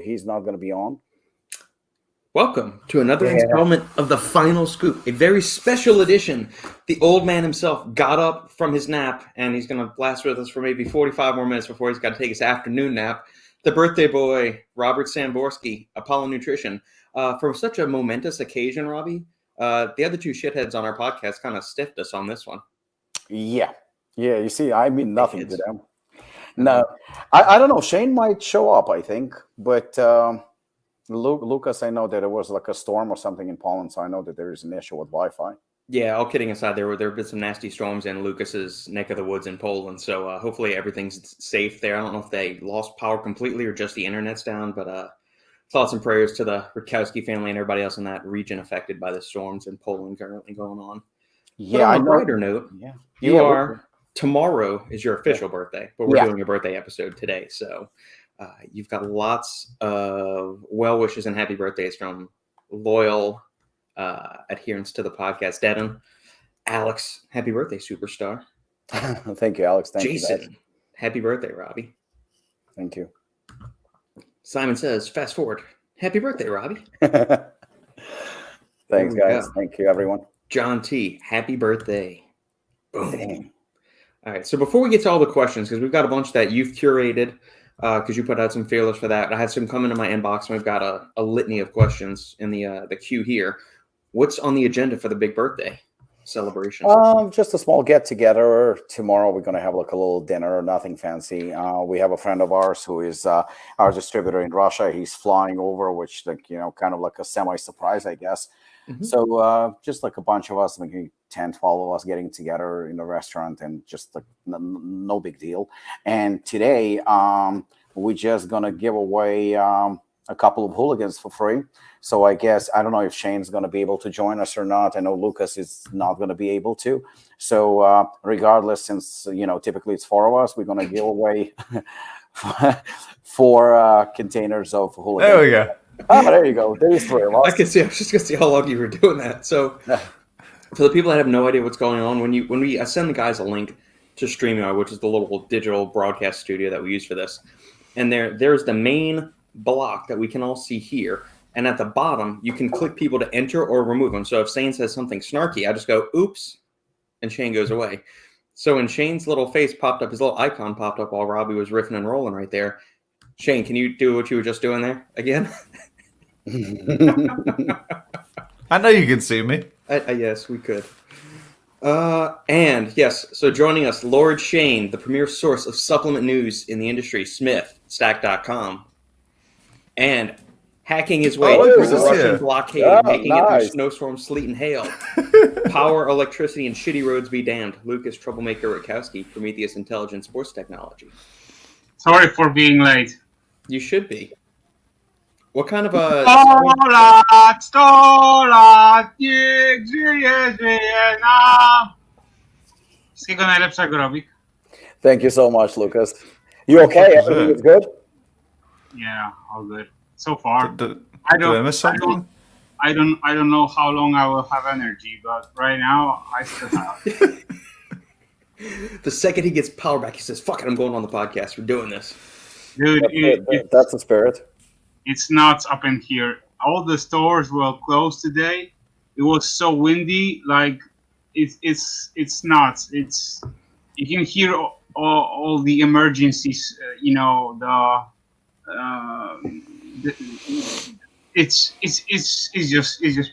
he's not going to be on. Welcome to another installment of The Final Scoop, a very special edition. The old man himself got up from his nap, and he's going to last with us for maybe 45 more minutes before he's got to take his afternoon nap. The birthday boy, Robert Samborsky, Apollon Nutrition. For such a momentous occasion, Robbie, the other two shitheads on our podcast kind of stiffed us on this one. Yeah. You see, I mean nothing to them. No, I don't know. Shane might show up, I think, but Lukasz, I know that it was like a storm or something in Poland, so I know that there is an issue with Wi-Fi. Yeah, all kidding aside, there have been some nasty storms in Lukasz's neck of the woods in Poland, so hopefully everything's safe there. I don't know if they lost power completely or just the internet's down, but thoughts and prayers to the Rytkowski family and everybody else in that region affected by the storms in Poland currently going on. Yeah, on a brighter note, tomorrow is your official birthday, but we're doing a birthday episode today, so you've got lots of well wishes and happy birthdays from loyal adherents to the podcast. Devin, Alex, happy birthday, superstar. Thank you, Alex. Thank Jason, you, happy birthday, Robbie. Thank you. Simon says, fast forward. Happy birthday, Robbie. Thanks, guys. Thank you, everyone. John T, happy birthday. Boom. Dang. All right, so before we get to all the questions, because we've got a bunch that you've curated, because you put out some feelers for that. I had some come into my inbox, and we've got a litany of questions in the queue here. What's on the agenda for the big birthday celebration? Just a small get-together. Tomorrow we're going to have like a little dinner, nothing fancy. We have a friend of ours who is our distributor in Russia. He's flying over, which kind of like a semi-surprise, I guess. Mm-hmm. So just like a bunch of us, maybe 10, 12 of us getting together in a restaurant, and just like no big deal. And today we're just going to give away a couple of hooligans for free. So I guess, I don't know if Shane's going to be able to join us or not. I know Lukasz is not going to be able to. So regardless, since, typically it's 4 of us, we're going to give away 4 containers of hooligans. There we go. Oh, there you go. There's 3 of us. I was just going to see how long you were doing that. So for the people that have no idea what's going on, I send the guys a link to StreamYard, which is the little digital broadcast studio that we use for this. And there's the main block that we can all see here. And at the bottom, you can click people to enter or remove them. So if Shane says something snarky, I just go, oops, and Shane goes away. So when Shane's little face popped up, his little icon popped up while Robbie was riffing and rolling right there. Shane, can you do what you were just doing there again? I know you can see me. Yes, we could. And yes, so joining us, Lord Shane, the premier source of supplement news in the industry, Smith, Stack.com, and hacking his way through the Russian blockade, making it through snowstorms, sleet, and hail. Power, electricity, and shitty roads be damned. Lukasz, troublemaker Rytkowski, Prometeus, intelligent sports technology. Sorry for being late. You should be. What kind of Wszystkiego najlepszego, Robbie. Thank you so much, Lukasz. You okay? Everything is good? Yeah, all good. So far. Did I miss something? I don't know how long I will have energy, but right now I still have. The second he gets power back, he says, fuck it, I'm going on the podcast. We're doing this. Dude, that's the spirit. It's nuts up in here. All the stores were closed today. It was so windy, like it's nuts. You can hear all the emergencies. It's just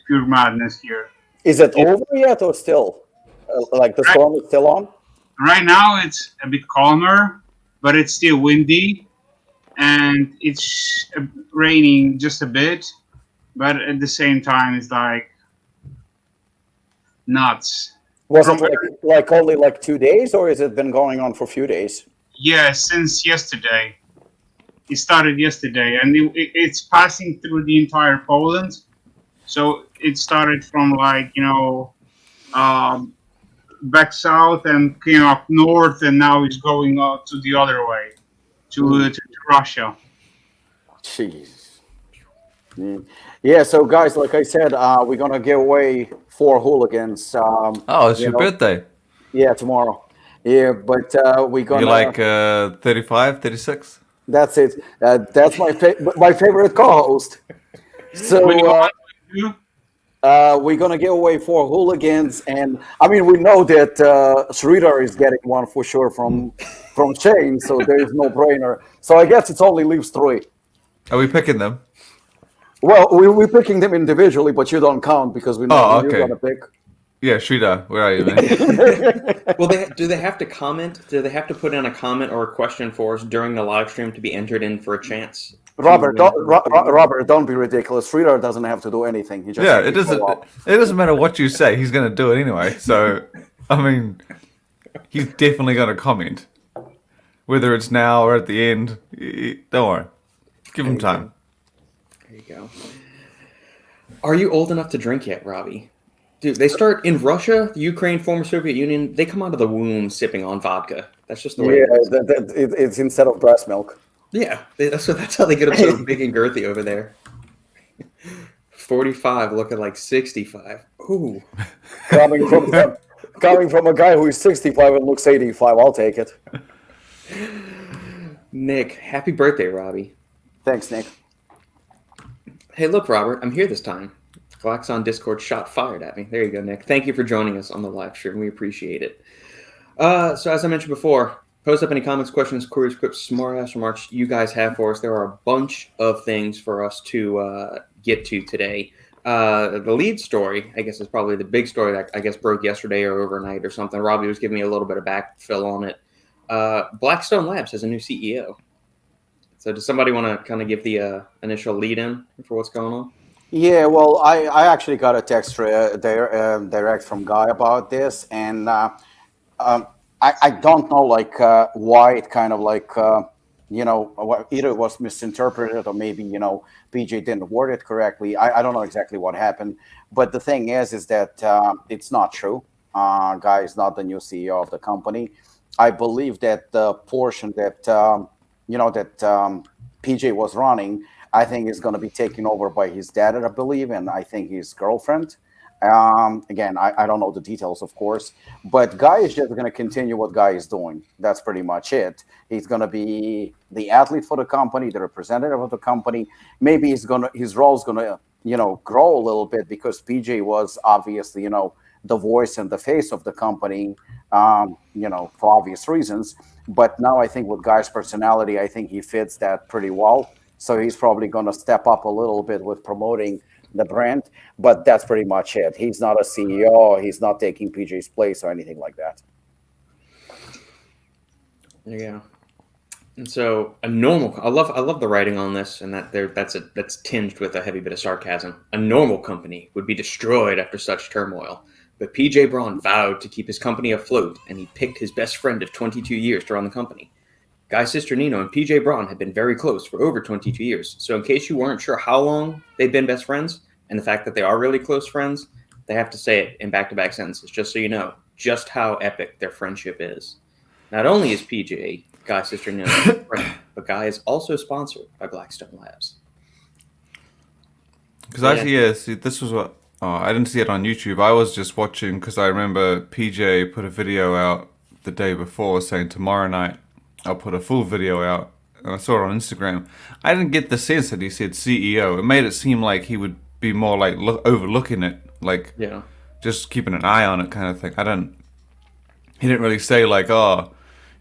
pure madness here. Is it over yet, or still? Like the storm is still on? Right now it's a bit calmer, but it's still windy, and it's raining just a bit. But at the same time, it's like nuts. Was it like only like 2 days, or has it been going on for a few days? Yeah, since yesterday. It started yesterday, and it's passing through the entire Poland. So it started from back south and came up north, and now it's going to the other way, to Russia. Jeez. Yeah, so guys, like I said, we're going to give away 4 hooligans. It's your birthday. Yeah, tomorrow. Yeah, but we're going to... You're like 35, 36? That's it. That's my favorite co-host. So we're gonna give away 4 hooligans, and I mean we know that Sridhar is getting one for sure from Shane, so there is no brainer. So I guess it only leaves 3. Are we picking them? Well, we're picking them individually, but you don't count because we know you're gonna pick. Yeah, Sridhar, where are you, man? Well, do they have to comment? Do they have to put in a comment or a question for us during the live stream to be entered in for a chance? Robert, don't be ridiculous. Sridhar doesn't have to do anything. He just it doesn't matter what you say. He's going to do it anyway. So, I mean, he's definitely going to comment, whether it's now or at the end. Don't worry, give him time. There you go. Are you old enough to drink yet, Robbie? Dude, they start in Russia, the Ukraine, former Soviet Union. They come out of the womb sipping on vodka. That's just the way. It's instead of breast milk. Yeah, that's how they get up so big and girthy over there. 45 looking like 65. Ooh. Coming from a guy who is 65 and looks 85, I'll take it. Nick, happy birthday, Robbie. Thanks, Nick. Hey, look, Robert, I'm here this time. Glax on Discord shot fired at me. There you go, Nick. Thank you for joining us on the live stream. We appreciate it. So as I mentioned before, post up any comments, questions, queries, quips, smart-ass remarks you guys have for us. There are a bunch of things for us to get to today. The lead story, I guess, is probably the big story that I guess broke yesterday or overnight or something. Robbie was giving me a little bit of backfill on it. Blackstone Labs has a new CEO. So does somebody want to kind of give the initial lead-in for what's going on? Yeah, well, I actually got a text direct from Guy about this, and I don't know why it kind of either it was misinterpreted or maybe PJ didn't word it correctly. I don't know exactly what happened, but the thing is that it's not true. Guy is not the new CEO of the company. I believe that the portion that PJ was running, I think is going to be taken over by his dad, I believe, and I think his girlfriend. Again, I don't know the details, of course, but Guy is just going to continue what Guy is doing. That's pretty much it. He's going to be the athlete for the company, the representative of the company. Maybe his role is going to, grow a little bit because PJ was obviously, the voice and the face of the company, for obvious reasons. But now I think with Guy's personality, I think he fits that pretty well. So he's probably going to step up a little bit with promoting the brand, but that's pretty much it. He's not a CEO. He's not taking PJ's place or anything like that. Yeah. And so I love the writing on this, and that's tinged with a heavy bit of sarcasm. A normal company would be destroyed after such turmoil, but PJ Braun vowed to keep his company afloat, and he picked his best friend of 22 years to run the company. Guy Cisternino and PJ Braun have been very close for over 22 years. So in case you weren't sure how long they've been best friends, and the fact that they are really close friends, they have to say it in back-to-back sentences, just so you know just how epic their friendship is. Not only is PJ Guy Cisternino, but Guy is also sponsored by Blackstone Labs. Because this was what I didn't see it on YouTube. I was just watching because I remember PJ put a video out the day before saying tomorrow night I'll put a full video out, and I saw it on Instagram. I didn't get the sense that he said CEO. It made it seem like he would be more like overlooking it, just keeping an eye on it kind of thing. He didn't really say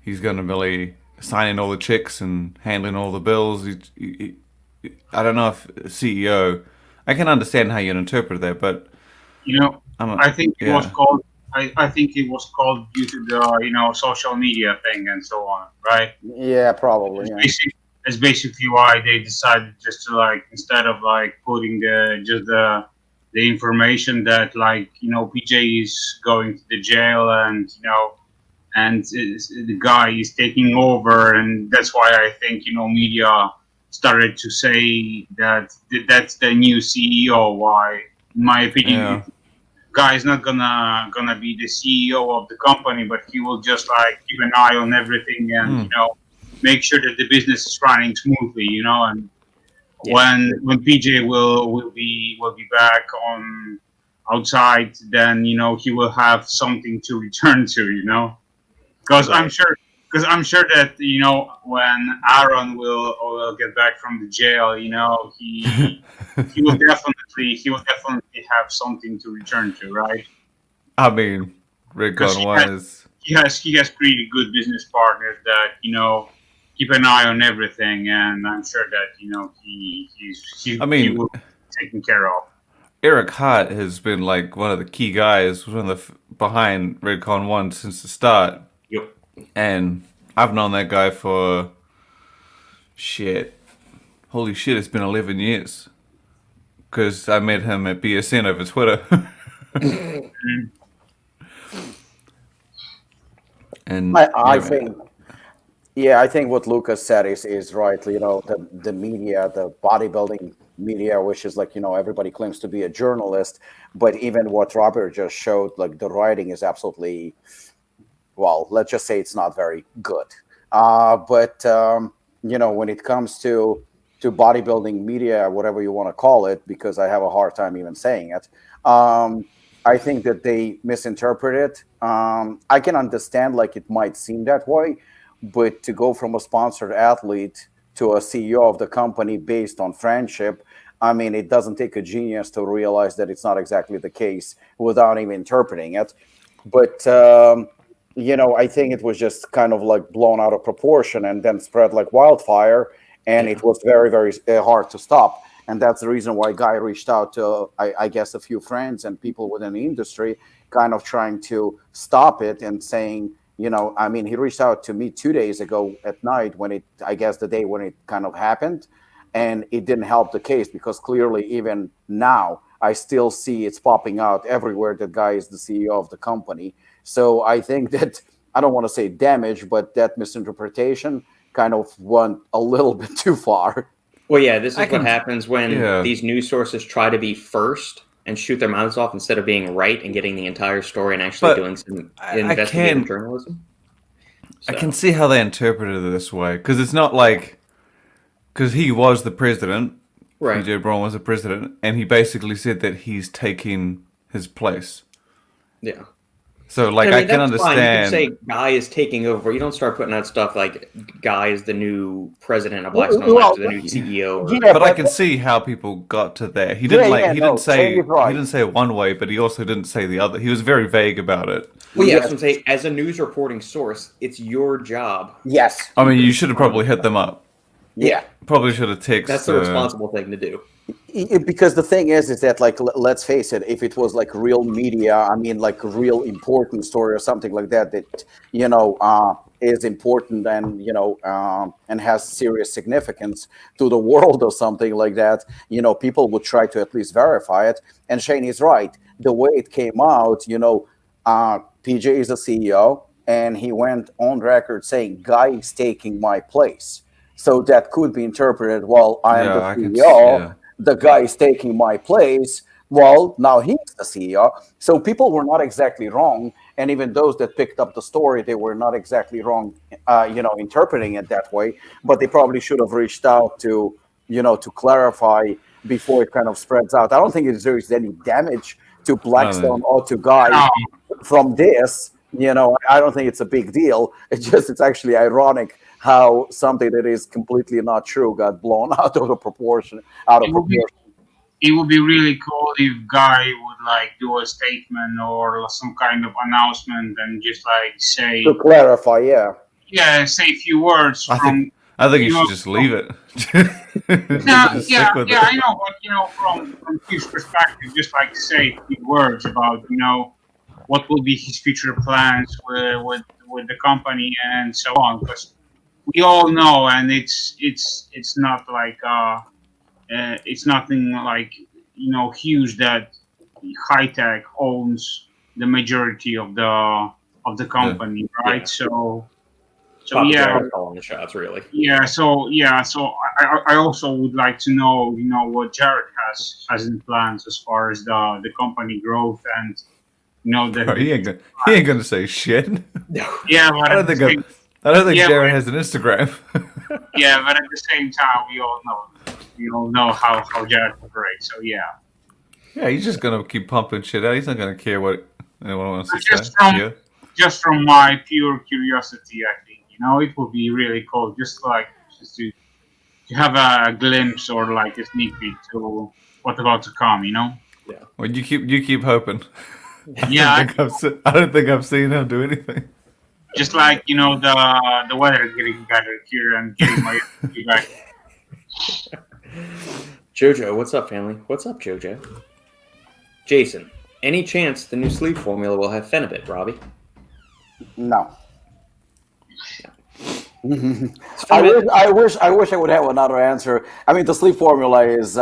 he's going to be signing all the checks and handling all the bills. I don't know if CEO. I can understand how you'd interpret that, but I think it was called. I think it was called due to the social media thing and so on, right? Yeah, probably. That's basically why they decided just to instead of putting the information that PJ is going to the jail and the guy is taking over, and that's why I think media started to say that that's the new CEO. Why, in my opinion, Guy is not gonna be the CEO of the company, but he will just keep an eye on everything and make sure that the business is running smoothly. And when PJ will be back on outside, then he will have something to return to. Because I'm sure because I'm sure that when Aaron will get back from the jail, he will definitely have something to return to, right? I mean, Rick on one is. He has pretty good business partners that keep an eye on everything, and I'm sure that he will be taken care of. Eric Hart has been like one of the key guys, one of the behind Redcon 1 since the start. Yep. And I've known that guy for holy shit, it's been 11 years. Because I met him at BSN over Twitter. And I think I think what Lukasz said is right. The media, the bodybuilding media, which is like, everybody claims to be a journalist, but even what Robert just showed, like the writing is absolutely, well, let's just say it's not very good. But when it comes to bodybuilding media, whatever you want to call it, because I have a hard time even saying it, I think that they misinterpret it. I can understand, like, it might seem that way, but to go from a sponsored athlete to a CEO of the company based on friendship, I mean, it doesn't take a genius to realize that it's not exactly the case without even interpreting it. But, I think it was just kind of like blown out of proportion and then spread like wildfire. And it was very, very hard to stop. And that's the reason why Guy reached out to, I guess, a few friends and people within the industry, kind of trying to stop it and saying, he reached out to me 2 days ago at night the day when it kind of happened. And it didn't help the case because clearly even now I still see it's popping out everywhere that Guy is the CEO of the company. So I think that, I don't want to say damage, but that misinterpretation kind of went a little bit too far. Well, yeah, this is what happens when these news sources try to be first and shoot their mouths off instead of being right and getting the entire story and actually doing some investigative journalism. So. I can see how they interpreted it this way, because it's not like, because he was the president, right? PJ Braun was the president, and he basically said that he's taking his place. Yeah. So, like, I can understand. Fine. You can say Guy is taking over. You don't start putting out stuff like Guy is the new president of Blackstone Labs, the new CEO. But I can see how people got to there. He didn't say it one way, but he also didn't say the other. He was very vague about it. Well, yeah, that's what I'm saying. As a news reporting source, it's your job. Yes. I mean, you should have probably hit them up. Yeah. Probably should have texted. That's the responsible thing to do. Because the thing is that, like, let's face it, if it was like real media, I mean, like a real important story or something like that is important and and has serious significance to the world or something like that, people would try to at least verify it. And Shane is right. The way it came out, PJ is a CEO, and he went on record saying Guy is taking my place. So that could be interpreted, well, I am the CEO. The guy is taking my place. Well, now he's the CEO. So people were not exactly wrong. And even those that picked up the story, they were not exactly wrong, interpreting it that way. But they probably should have reached out to clarify before it kind of spreads out. I don't think there is any damage to Blackstone or to Guy from this. I don't think it's a big deal. It's actually ironic how something that is completely not true got blown out of proportion. It would be really cool if Guy would like do a statement or some kind of announcement and just like say to clarify, say a few words. I think you should just leave it. I know, but from his perspective, just like say a few words about what will be his future plans with the company and so on, because we all know, and it's not like it's nothing like huge that High Tech owns the majority of the company, right? So calling the shots, really. So I also would like to know what Jared has in plans as far as the company growth and he ain't gonna say shit. Yeah, but I don't think Jared has an Instagram. Yeah, but at the same time, we all know how Jared operates. So yeah, he's just gonna keep pumping shit out. He's not gonna care what anyone wants to say. Just from my pure curiosity, I think It would be really cool, just to have a glimpse or like a sneak peek to what's about to come. Well, you keep hoping. Yeah, I don't think I've seen him do anything. just like the weather getting better here and getting my energy back. Jojo, what's up, family? What's up, Jojo? Jason, any chance the new sleep formula will have phenibut, Robbie? No. I wish I would have another answer. I mean, the sleep formula is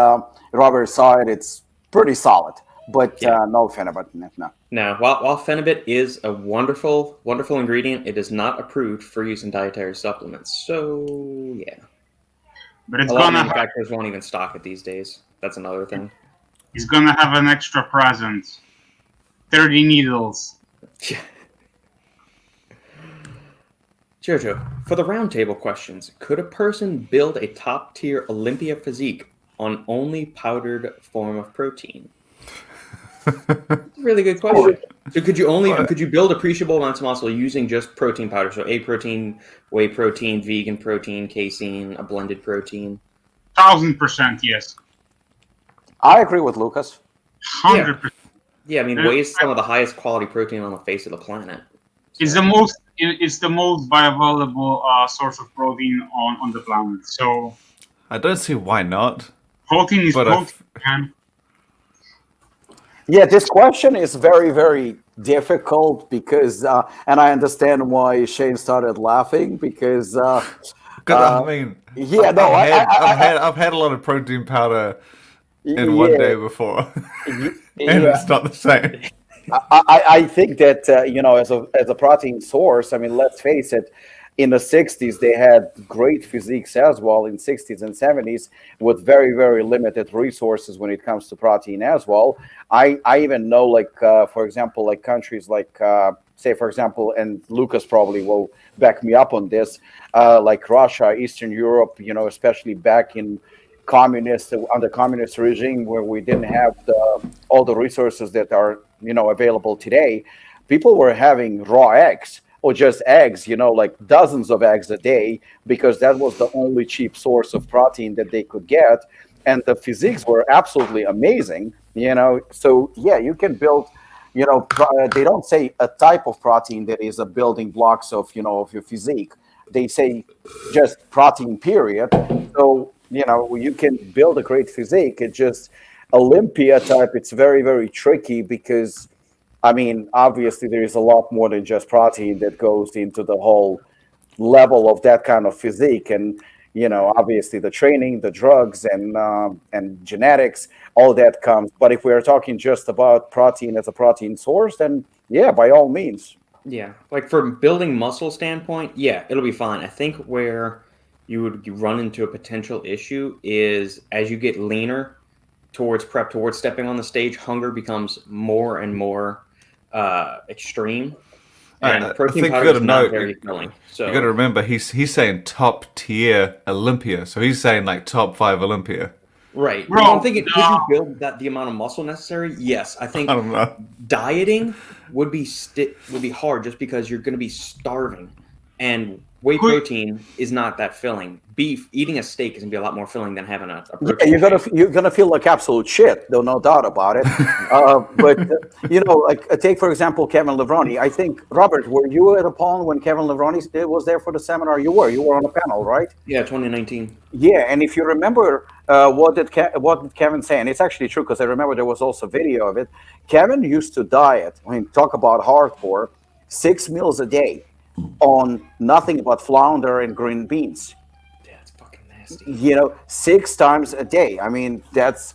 Robert saw it. It's pretty solid, but no phenibut. No. Now, while phenibut is a wonderful, wonderful ingredient, it is not approved for use in dietary supplements. So, yeah. But A lot of manufacturers won't even stock it these days. That's another thing. He's gonna have an extra present. 30 needles. Jojo, for the roundtable questions, could a person build a top-tier Olympia physique on only powdered form of protein? That's a really good question. So could you build appreciable amounts of muscle using just protein powder? So A protein, whey protein, vegan protein, casein, a blended protein? 1000% yes. I agree with Lukasz. 100%. Yeah, I mean, whey is some of the highest quality protein on the face of the planet. So. It's the most bioavailable source of protein on the planet. So I don't see why not. protein is protein, man. Yeah, this question is very, very difficult because, and I understand why Shane started laughing because. I mean, yeah, I've had a lot of protein powder in one day before, and it's not the same. I think that as a protein source, I mean, let's face it. In the 60s, they had great physiques as well in 60s and 70s with very, very limited resources when it comes to protein as well. I even know, like, for example, like countries like, say, for example, and Lukasz probably will back me up on this, like Russia, Eastern Europe, especially back in under communist regime where we didn't have all the resources that are, available today. People were having raw eggs. Or just eggs, like dozens of eggs a day, because that was the only cheap source of protein that they could get. And the physiques were absolutely amazing, So, yeah, you can build, they don't say a type of protein that is a building blocks of your physique. They say just protein, period. So, you can build a great physique. It's just Olympia type. It's very, very tricky because I mean, obviously, there is a lot more than just protein that goes into the whole level of that kind of physique. And, obviously the training, the drugs and genetics, all that comes. But if we're talking just about protein as a protein source, then yeah, by all means. Yeah, like from building muscle standpoint, yeah, it'll be fine. I think where you run into a potential issue is as you get leaner towards stepping on the stage, hunger becomes more and more extreme, and protein powder is not very filling. So you got to remember, he's saying top tier Olympia, so he's saying like top 5 Olympia. Right. Bro, I'm thinking, could you build the amount of muscle necessary? Yes, I think. I don't know. Dieting would be hard just because you're going to be starving, and whey protein is not that filling. Eating a steak is going to be a lot more filling than having a protein. Yeah, you're gonna feel like absolute shit, though, no doubt about it. But take for example Kevin Levrone. I think Robert, were you at Apollon when Kevin Levrone was there for the seminar? You were on the panel, right? Yeah, 2019. Yeah, and if you remember, what did Kevin say? And it's actually true because I remember there was also video of it. Kevin used to diet. I mean, talk about hardcore. 6 meals a day on nothing but flounder and green beans. That's fucking nasty. 6 times a day. I mean, it's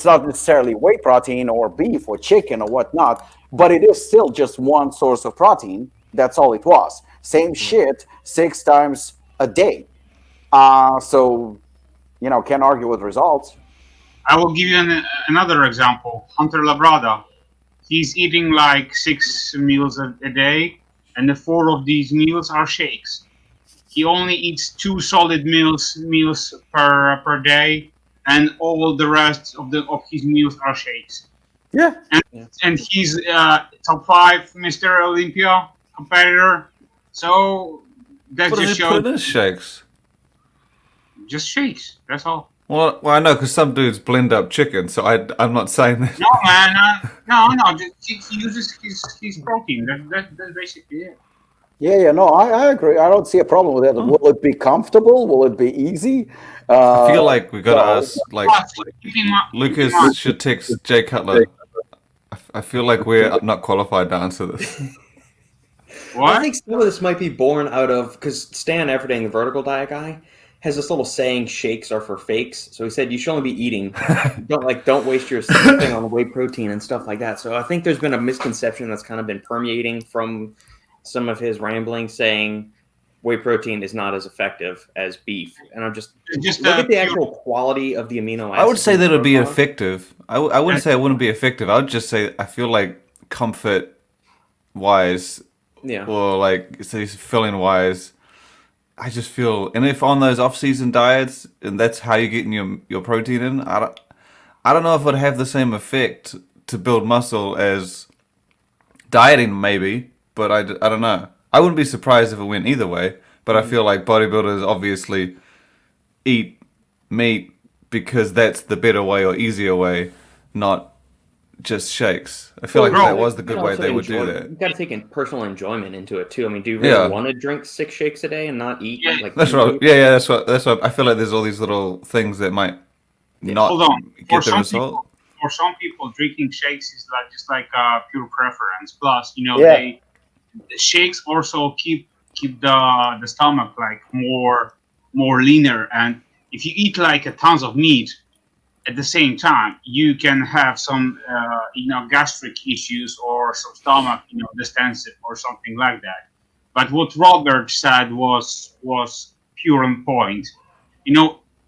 not necessarily whey protein or beef or chicken or whatnot, but it is still just one source of protein. That's all it was. Same shit 6 times a day. So, can't argue with results. I will give you another example. Hunter Labrada. He's eating like 6 meals a day, and the 4 of these meals are shakes. He only eats 2 solid meals per day, and all the rest of his meals are shakes. Yeah. And he's top 5 Mr. Olympia competitor. So that What do just they shows put in shakes? just shakes. That's all. Well, I know because some dudes blend up chicken, so I'm not saying that. No, man, no. He uses his protein. That's basically it. Yeah, no, I agree. I don't see a problem with it. Oh. Will it be comfortable? Will it be easy? I feel like we gotta no. ask, like, Plus, keep in mind- Lukasz should text Jay Cutler. I feel like we're not qualified to answer this. Well, I What? think some of this might be born out of because Stan Everding, the vertical diet guy, has this little saying: "Shakes are for fakes." So he said you should only be eating. Don't waste your thing on whey protein and stuff like that. So I think there's been a misconception that's kind of been permeating from some of his rambling, saying whey protein is not as effective as beef. And I'm just Just look at the pure- actual quality of the amino acids. I would say in that would be protein. effective. I wouldn't say it wouldn't be effective. I would just say I feel like comfort wise, Yeah. or like say filling wise, I just feel, and if on those off-season diets and that's how you're getting your protein in, I don't know if it would have the same effect to build muscle as dieting maybe, but I don't know. I wouldn't be surprised if it went either way, but I feel like bodybuilders obviously eat meat because that's the better way or easier way, not just shakes. I feel like if that was the good way, they would do that. You got to take in personal enjoyment into it too. I mean, do you really want to drink 6 shakes a day and not eat? Yeah. Like That's right. Yeah, that's what I feel like. There's all these little things that might not Hold on. get the result. For some people, drinking shakes is like a pure preference. Plus, Yeah. the shakes also keep the stomach like more leaner. And if you eat like a tons of meat at the same time, you can have some gastric issues or some stomach distension or something like that. But what Robert said was pure on point.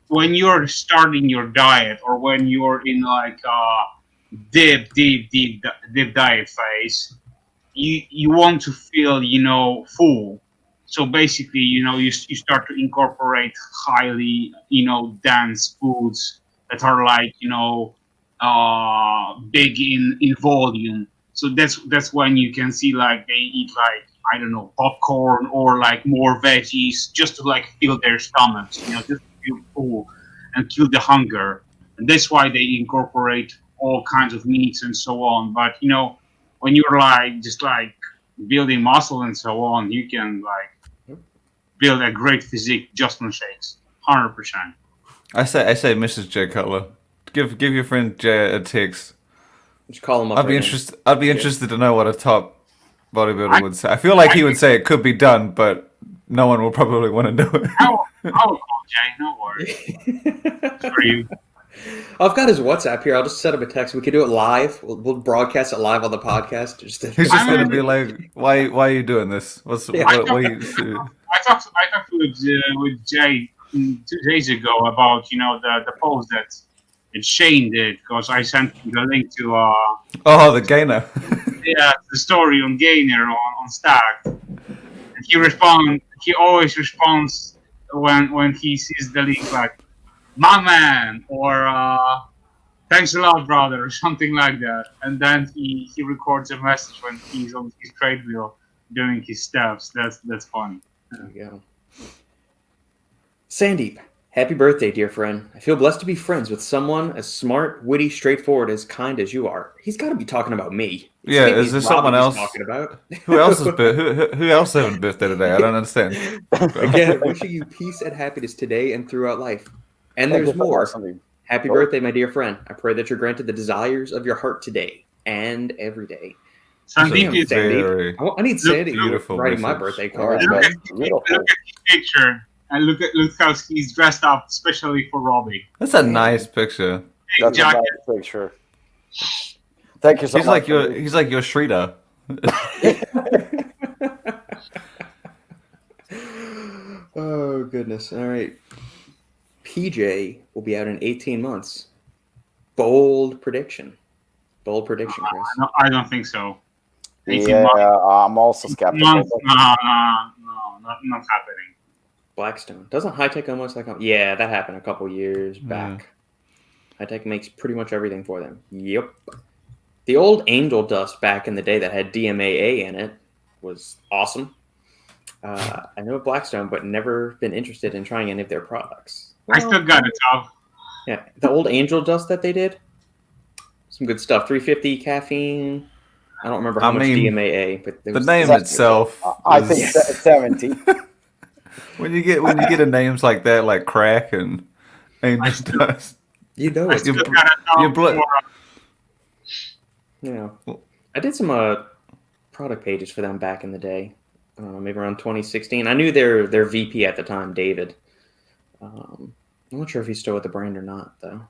When you're starting your diet or when you're in like a deep diet phase, you want to feel full. So basically, you start to incorporate highly dense foods that are like big in volume. So that's when you can see like they eat like, I don't know, popcorn or like more veggies just to like fill their stomachs, just to feel full and kill the hunger. And that's why they incorporate all kinds of meats and so on. But when you're like just like building muscle and so on, you can like build a great physique just on shakes, 100%. I say, Mrs. J Cutler, give your friend Jay a text. Just call him up. I'd be interested to know what a top bodybuilder would say. I feel like he would say it could be done, but no one will probably want to do it. I'll call Jay, no worries. For you. I've got his WhatsApp here. I'll just set up a text. We could do it live. We'll broadcast it live on the podcast. He's just going to be like, "Why are you doing this? What are you?" I talked with Jay 2 days ago about the post that Shane did, because I sent him the link to the gainer. the story on Gainer on Stack. And he always responds when he sees the link like, "My man," or "Thanks a lot, brother," or something like that. And then he records a message when he's on his treadmill doing his steps. That's funny. There we go. Sandeep, happy birthday, dear friend. I feel blessed to be friends with someone as smart, witty, straightforward, as kind as you are. He's got to be talking about me. Yeah, is there someone else talking about? Who else's who else having a birthday today? I don't understand. Again, wishing you peace and happiness today and throughout life. And there's more. Happy birthday, my dear friend. I pray that you're granted the desires of your heart today and every day. Sandeep is very I need Sandy beautiful writing my message. birthday card. Look at his picture and look at how he's dressed up, especially for Robbie. That's a nice picture. That's a nice picture. Thank you so much. He's like your Shrita. Oh, goodness. All right. PJ will be out in 18 months. Bold prediction. Bold prediction, Chris. I don't think so. 18 Yeah, months. I'm also skeptical. No, not happening. Blackstone. Doesn't High Tech almost like... Yeah, that happened a couple years back. High Tech makes pretty much everything for them. Yep. The old angel dust back in the day that had DMAA in it was awesome. I know Blackstone, but never been interested in trying any of their products. I still got it, Tom. Yeah, the old Angel Dust that they did, some good stuff. 350 caffeine. I don't remember how much DMAA, but there the was name itself. I think 70. When you get a names like that, like crack and Angel Dust, you know I it. still got it, Tom. your blood. Yeah, I did some product pages for them back in the day, maybe around 2016. I knew their VP at the time, David. I'm not sure if he's still with the brand or not, though.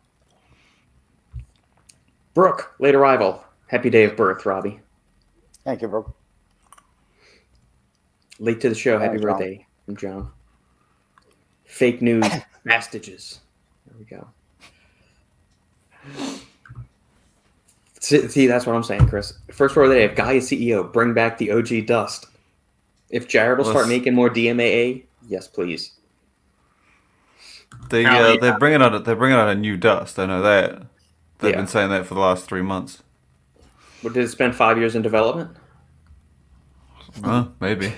Brooke, late arrival. Happy day of birth, Robbie. Thank you, bro. Late to the show. Happy birthday from John. Fake news, mastages. There we go. See, that's what I'm saying, Chris. First word of the day, if Guy is CEO, bring back the OG dust. If Jared will start making more DMAA, yes, please. They're bringing out a new dust. I know that. They've been saying that for the last 3 months. What, did it spend 5 years in development? Maybe.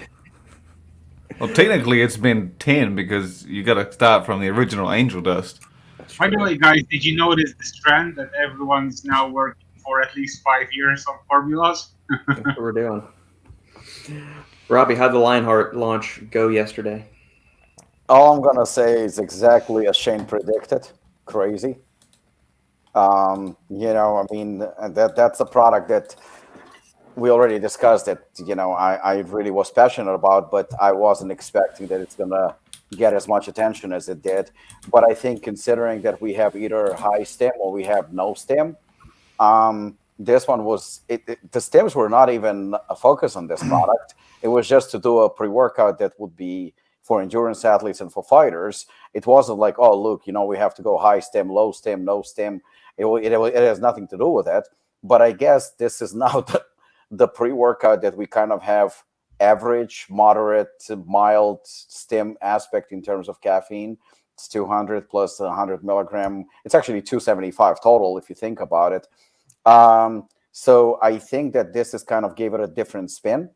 Well, technically, it's been 10 because you got to start from the original Angel Dust. By the way, guys, did you notice this trend that everyone's now working for at least 5 years on formulas? That's what we're doing. Robbie, how'd the Lionheart launch go yesterday? All I'm gonna say is exactly as Shane predicted. Crazy. That's a product that we already discussed that, I really was passionate about, but I wasn't expecting that it's gonna get as much attention as it did. But I think considering that we have either high stem or we have no stem, this one was the stems were not even a focus on this product. It was just to do a pre-workout that would be for endurance athletes and for fighters. It wasn't like, oh, look, we have to go high stem, low stem, no stem. It has nothing to do with that. But I guess this is now the pre-workout that we kind of have average, moderate, mild stem aspect in terms of caffeine. It's 200 plus 100 milligram. It's actually 275 total if you think about it. So I think that this is kind of gave it a different spin.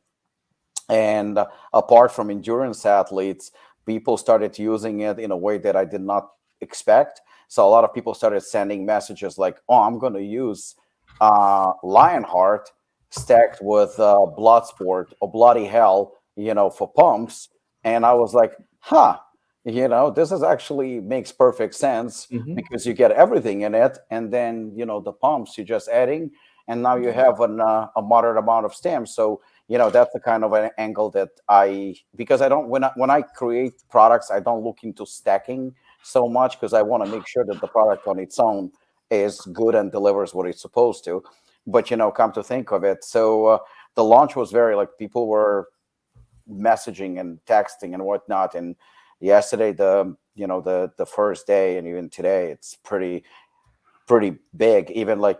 And apart from endurance athletes, people started using it in a way that I did not expect. So a lot of people started sending messages like, oh, I'm going to use Lionheart stacked with Bloodsport or Bloody Hell, for pumps. And I was like, this is actually makes perfect sense because you get everything in it. And then, the pumps you're just adding. And now you have a moderate amount of stems. So, that's the kind of an angle that because I don't, when I create products, I don't look into stacking so much because I want to make sure that the product on its own is good and delivers what it's supposed to. But, come to think of it. So the launch was very people were messaging and texting and whatnot. And yesterday, the first day and even today, it's pretty big. Even I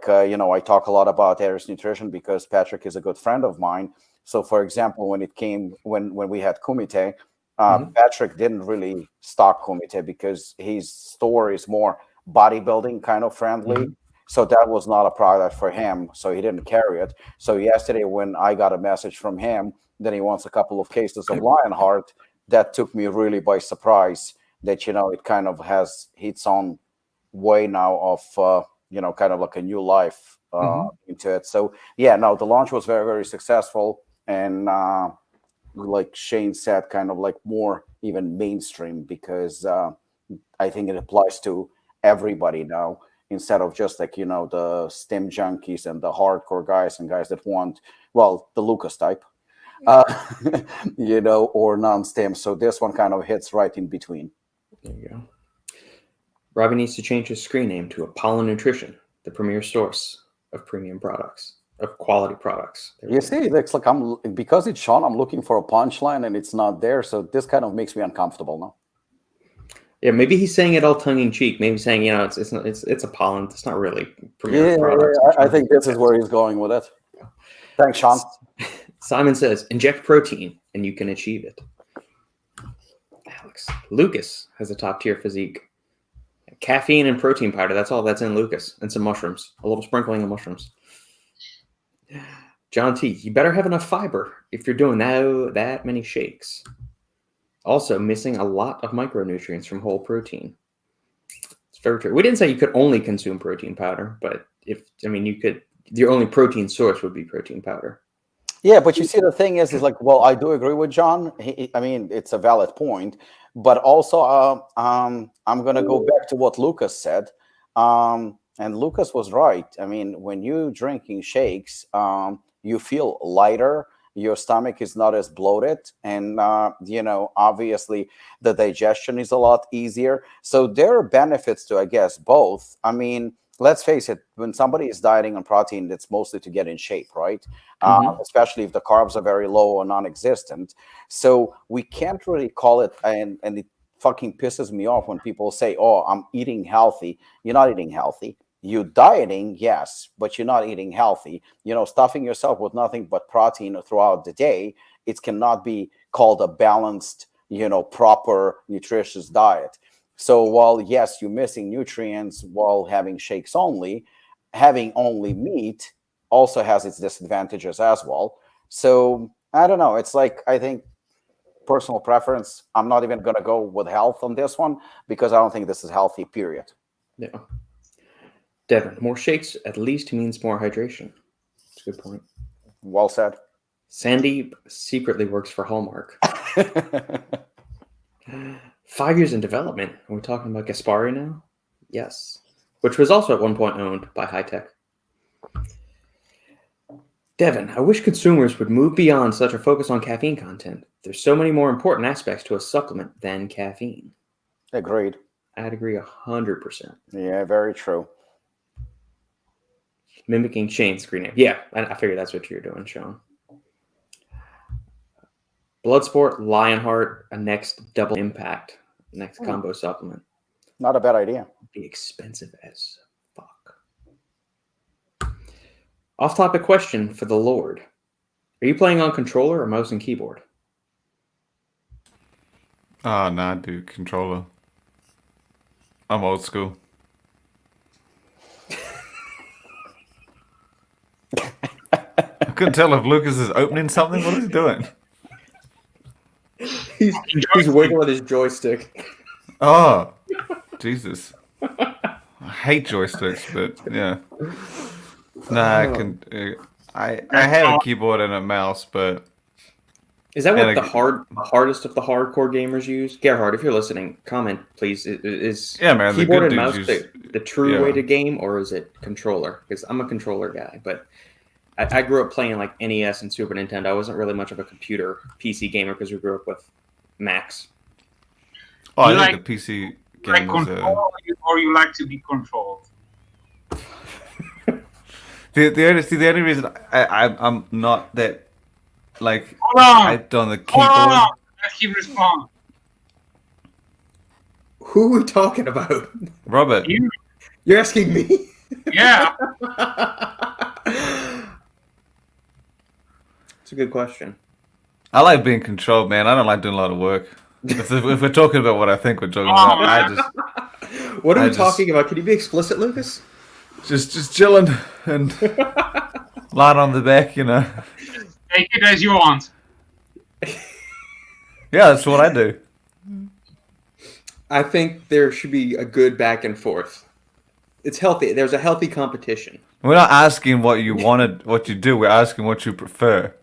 talk a lot about Ares Nutrition because Patrick is a good friend of mine. So, for example, when we had Kumite, Patrick didn't really stock Kumite because his store is more bodybuilding kind of friendly. So that was not a product for him. So he didn't carry it. So yesterday when I got a message from him, then he wants a couple of cases of Lionheart, that took me really by surprise that, it kind of has its own way now of, kind of like a new life into it. So, the launch was very, very successful. And like Shane said, kind of more even mainstream because I think it applies to everybody now instead of just the stem junkies and the hardcore guys and guys that want, the Lukasz type, or non-stem. So this one kind of hits right in between. There you go. Robbie needs to change his screen name to Apollon Nutrition, the premier source of premium products, of quality products. You see, it looks like because it's Sean, I'm looking for a punchline and it's not there. So this kind of makes me uncomfortable now. Yeah, maybe he's saying it all tongue in cheek. Maybe saying, it's Apollon. It's not really premier products. Yeah, I think this is where he's going with it. Thanks, Sean. Simon says, inject protein and you can achieve it. Alex, Lukasz has a top tier physique. Caffeine and protein powder. That's all that's in Lukasz. And some mushrooms. A little sprinkling of mushrooms. John T, you better have enough fiber if you're doing that many shakes. Also, missing a lot of micronutrients from whole protein. It's very true. We didn't say you could only consume protein powder, but you could. Your only protein source would be protein powder. Yeah, but you see, the thing is like, well, I do agree with John. I mean, it's a valid point, but also, I'm going to go back to what Lukasz said. And Lukasz was right. I mean, when you're drinking shakes, you feel lighter. Your stomach is not as bloated, and obviously the digestion is a lot easier. So there are benefits to, I guess, both. I mean, let's face it, when somebody is dieting on protein, it's mostly to get in shape, right? Especially if the carbs are very low or non-existent. So we can't really call it, and it fucking pisses me off when people say, oh, I'm eating healthy. You're not eating healthy. You dieting, yes, but you're not eating healthy. Stuffing yourself with nothing but protein throughout the day, it cannot be called a balanced, proper, nutritious diet. So while, yes, you're missing nutrients while having shakes only, having only meat also has its disadvantages as well. So I don't know. It's like, I think, personal preference. I'm not even going to go with health on this one because I don't think this is healthy, period. Yeah. Devin, more shakes at least means more hydration. That's a good point. Well said. Sandy secretly works for Hallmark. 5 years in development. Are we talking about Gaspari now? Yes. Which was also at one point owned by High Tech. Devin, I wish consumers would move beyond such a focus on caffeine content. There's so many more important aspects to a supplement than caffeine. Agreed. I'd agree 100%. Yeah, very true. Mimicking Shane's screen name. Yeah, I figured that's what you're doing, Sean. Bloodsport, Lionheart, a next double impact, next combo supplement. Not a bad idea. Be expensive as fuck. Off-topic question for the Lord. Are you playing on controller or mouse and keyboard? Oh, nah, dude, controller. I'm old school. I couldn't tell if Lukasz is opening something. What is he doing? He's wiggling his joystick. Oh, Jesus. I hate joysticks, but yeah. Nah, I have a keyboard and a mouse, but is that what the hardest of the hardcore gamers use? Gerhard, if you're listening, comment please. Is man, keyboard and mouse the true way to game, or is it controller? Because I'm a controller guy, but I grew up playing like NES and Super Nintendo. I wasn't really much of a computer PC gamer because we grew up with Macs. Oh, I think the PC game was or you like to be controlled. The only reason I'm not that like hyped on the keyboard. Let him respond. Who are we talking about? Robert. You're asking me? Yeah. It's a good question. I like being controlled, man. I don't like doing a lot of work. If we're talking about what I think we're talking about, What are we talking about? Can you be explicit, Lukasz? Just chilling and lying on the back, Take it as you want. Yeah, that's what I do. I think there should be a good back and forth. It's healthy. There's a healthy competition. We're not asking what you wanted, what you do. We're asking what you prefer.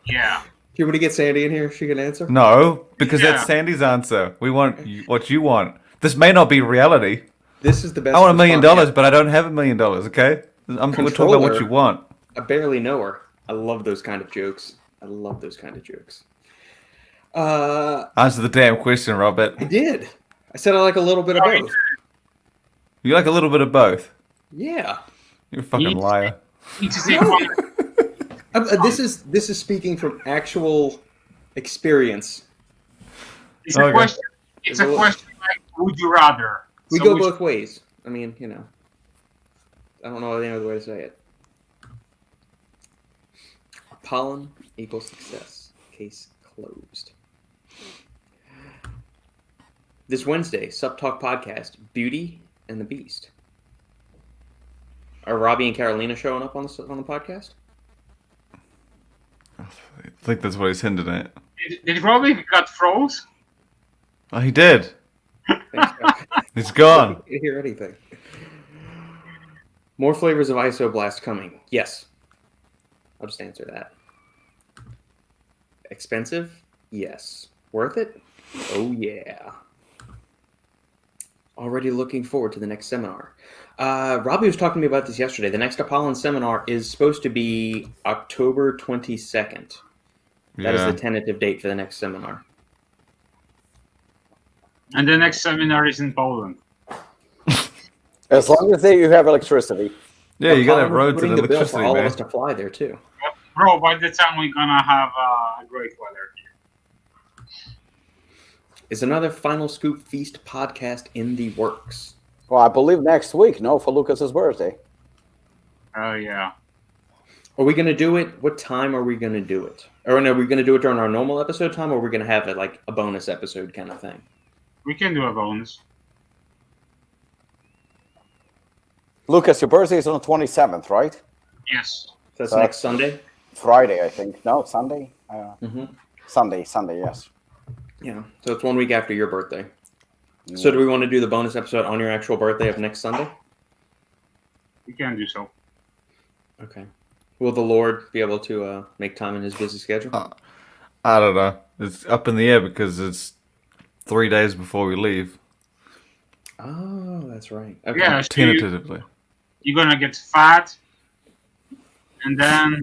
Yeah. You want to get Sandy in here? She can answer? No, because that's Sandy's answer. We want what you want. This may not be reality. This is the best. I want $1 million, but I don't have $1 million, okay? We're talking about what you want. I barely know her. I love those kind of jokes. Answer the damn question, Robert. I did. I said I like a little bit of both. You like a little bit of both? Yeah. You're a fucking liar. This is speaking from actual experience. It's a question. It's a question like, would you rather? We go both ways. I mean, I don't know any other way to say it. Apollon equals success. Case closed. This Wednesday, Sup Talk podcast, Beauty and the Beast. Are Robbie and Carolina showing up on the podcast? think that's what he's hinted at. Did Robbie got froze? Oh, he did. It's gone. I can't hear anything. More flavors of ISO Blast coming. Yes. I'll just answer that. Expensive? Yes. Worth it? Oh, yeah. Already looking forward to the next seminar. Robbie was talking to me about this yesterday. The next Apollon seminar is supposed to be October 22nd. That is the tentative date for the next seminar. And the next seminar is in Poland. As long as you have electricity. Yeah, you gotta have Apollon is roads and putting the bill electricity, for all man. of us to fly there, too. Bro, by the time we're gonna have great weather here. Is another Final Scoop Feast podcast in the works? Well, I believe next week, no, for Lucas's birthday. Oh, yeah. Are we going to do it? What time are we going to do it? Or no, are we going to do it during our normal episode time, or are we going to have it like a bonus episode kind of thing? We can do a bonus. Lucas, your birthday is on the 27th, right? Yes. So that's next Sunday? Friday, I think. No, Sunday? Mm-hmm. Sunday, yes. Yeah, so it's 1 week after your birthday. So do we want to do the bonus episode on your actual birthday of next Sunday? We can do so. Okay. Will the Lord be able to make time in his busy schedule? I don't know. It's up in the air because it's 3 days before we leave. Oh, that's right. Okay. Yeah, so Tentatively. you're gonna get fat, and then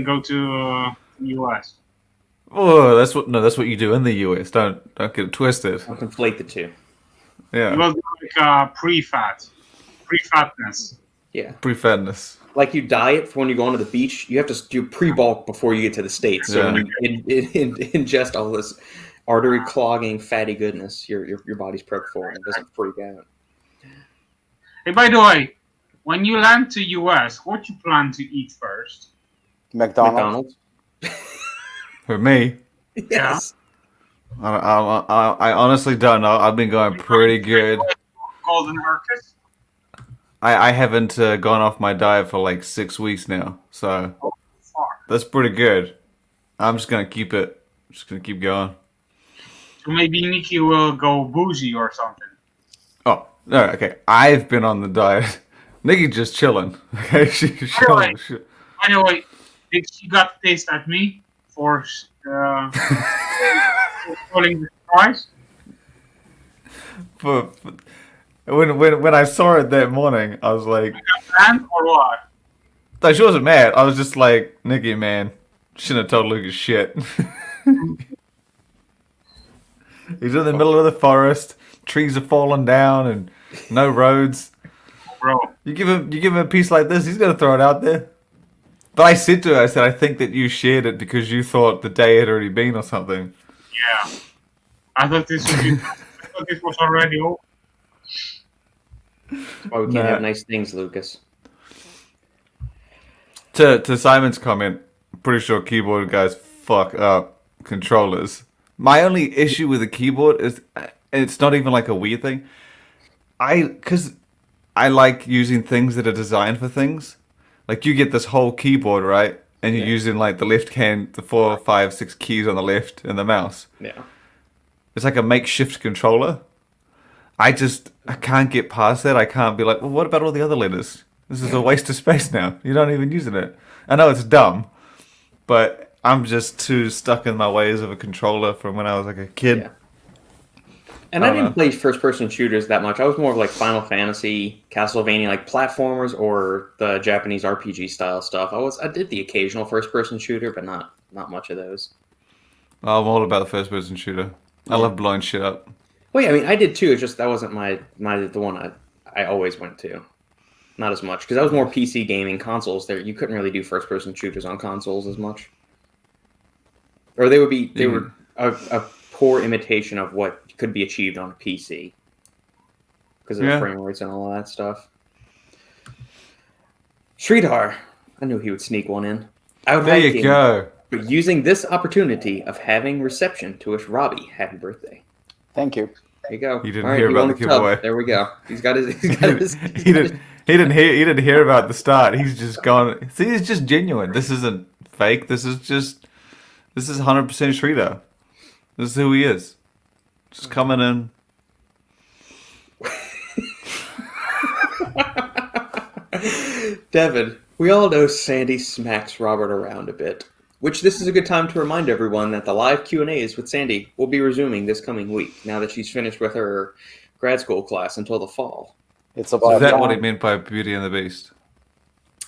go to US. Oh, that's what you do in the US. Don't get it twisted. I'll conflate the two. You Yeah, will do like pre-fatness. Yeah. pre-fatness. Like you diet for when you go onto the beach, you have to do pre-bulk before you get to the States. So when you ingest all this artery clogging fatty goodness, your body's prepped for it. It doesn't freak out. Hey, by the way, when you land to US, what you plan to eat first? McDonald's. For me, Yes. I honestly don't know. I've been going pretty good. Golden Arcus? I haven't gone off my diet for like 6 weeks now, so that's pretty good. I'm just gonna keep it. Just gonna keep going. So maybe Nikki will go bougie or something. Oh no, okay. I've been on the diet. Nikki just chilling. Okay, she's chilling. By the way, did she got pissed at me for calling the price? But when I saw it that morning, I was like, Planned or what? like, she wasn't mad. I was just like, Nikki, man, shouldn't have told Lucas shit. He's in the middle of the forest. Trees are falling down and no roads. Bro, You give him a piece like this, he's gonna throw it out there. But I said to her, I said, I think that you shared it because you thought the day had already been or something. yeah. I thought this was already over. That's why we can't have nice things, Lucas. To Simon's comment, I'm pretty sure keyboard guys fuck up controllers. My only issue with the keyboard is, it's not even like a weird thing. Because I like using things that are designed for things. Like you get this whole keyboard, right? And you're using like the left hand, the 4, 5, 6 keys on the left and the mouse. Yeah. It's like a makeshift controller. I can't get past that. I can't be like, well, what about all the other letters? This is a waste of space now. You're not even using it. I know it's dumb, but I'm just too stuck in my ways of a controller from when I was like a kid. Yeah. And I didn't play first-person shooters that much. I was more of like Final Fantasy, Castlevania, like platformers, or the Japanese RPG style stuff. I did the occasional first-person shooter, but not much of those. I'm all about the first-person shooter. I love blowing shit up. Well, yeah, I mean, I did too. It's just that wasn't the one I always went to. Not as much because I was more PC gaming. Consoles there, you couldn't really do first-person shooters on consoles as much, or they were a poor imitation of what could be achieved on a PC because of the frame rates and all of that stuff. Sridhar, I knew he would sneak one in. I would There you go. But using this opportunity of having reception to wish Robbie happy birthday. Thank you. There you go. You didn't All right, hear he about won the tub. giveaway. There we go. He's got his. He didn't hear about the start. He's just gone. See, it's just genuine. This isn't fake. This is just This is 100% Shrita. This is who he is. Just coming in. Devin, we all know Sandy smacks Robert around a bit, which this is a good time to remind everyone that the live Q&As with Sandy will be resuming this coming week, now that she's finished with her grad school class until the fall. It's about Is that what he meant by Beauty and the Beast?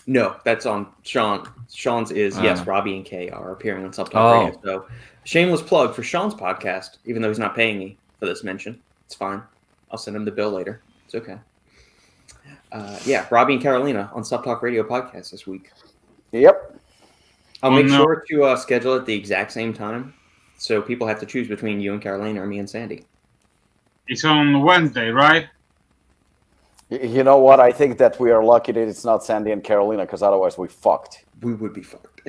No, that's on Sean. Sean's is, yes, Robbie and Kay are appearing on Subtalk Radio. So, shameless plug for Sean's podcast, even though he's not paying me for this mention. It's fine. I'll send him the bill later. It's okay. Yeah, Robbie and Carolina on Subtalk Radio podcast this week. Yep. I'll make sure to schedule it the exact same time, so people have to choose between you and Carolina or me and Sandy. It's on Wednesday, right? You know what? I think that we are lucky that it's not Sandy and Carolina, because otherwise we fucked. We would be fucked.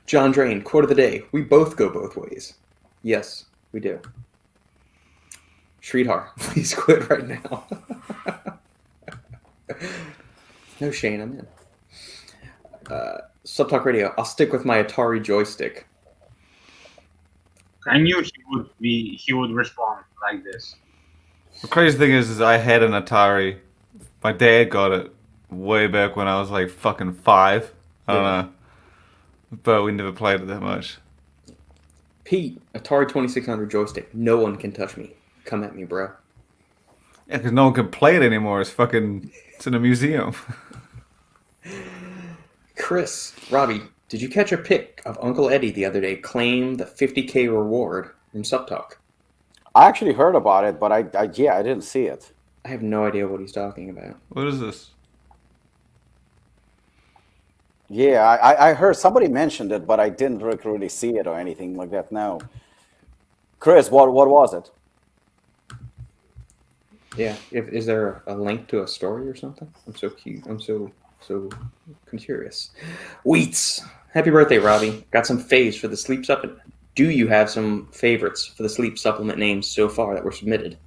John Drain, quote of the day. We both go both ways. Yes, we do. Sridhar, please quit right now. No, Shane, I'm in. Subtalk Radio, I'll stick with my Atari joystick. I knew he would respond like this. The crazy thing is I had an Atari. My dad got it way back when I was like fucking 5. I don't know. But we never played it that much. Pete, Atari 2600 joystick. No one can touch me. Come at me, bro. Yeah, because no one can play it anymore. It's in a museum. Chris, Robbie, did you catch a pic of Uncle Eddie the other day claim the 50K reward from Subtalk? I actually heard about it, but I didn't see it. I have no idea what he's talking about. What is this? Yeah, I heard somebody mentioned it, but I didn't really see it or anything like that. No. Chris, what was it? Yeah, is there a link to a story or something? I'm so cute. I'm so curious. Wheats. Happy birthday, Robbie. Got some faves for the sleep supplement. Do you have some favorites for the sleep supplement names so far that were submitted?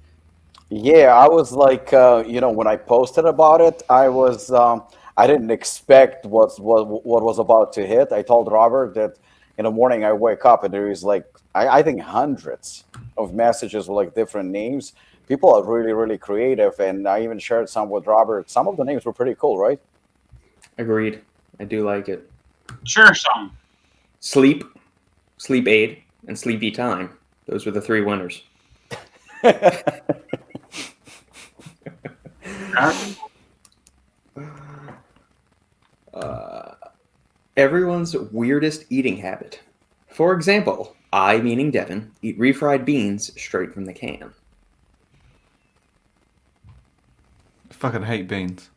Yeah, I was like, when I posted about it, I didn't expect what was about to hit. I told Robert that in the morning I wake up and there is like, I think hundreds of messages with like different names. People are really, really creative, and I even shared some with Robert. Some of the names were pretty cool, right? Agreed. I do like it. Sure, some. Sleep, Sleep Aid, and Sleepy Time. Those were the 3 winners. Everyone's weirdest eating habit. For example, I, meaning Devin, eat refried beans straight from the can. I fucking hate beans.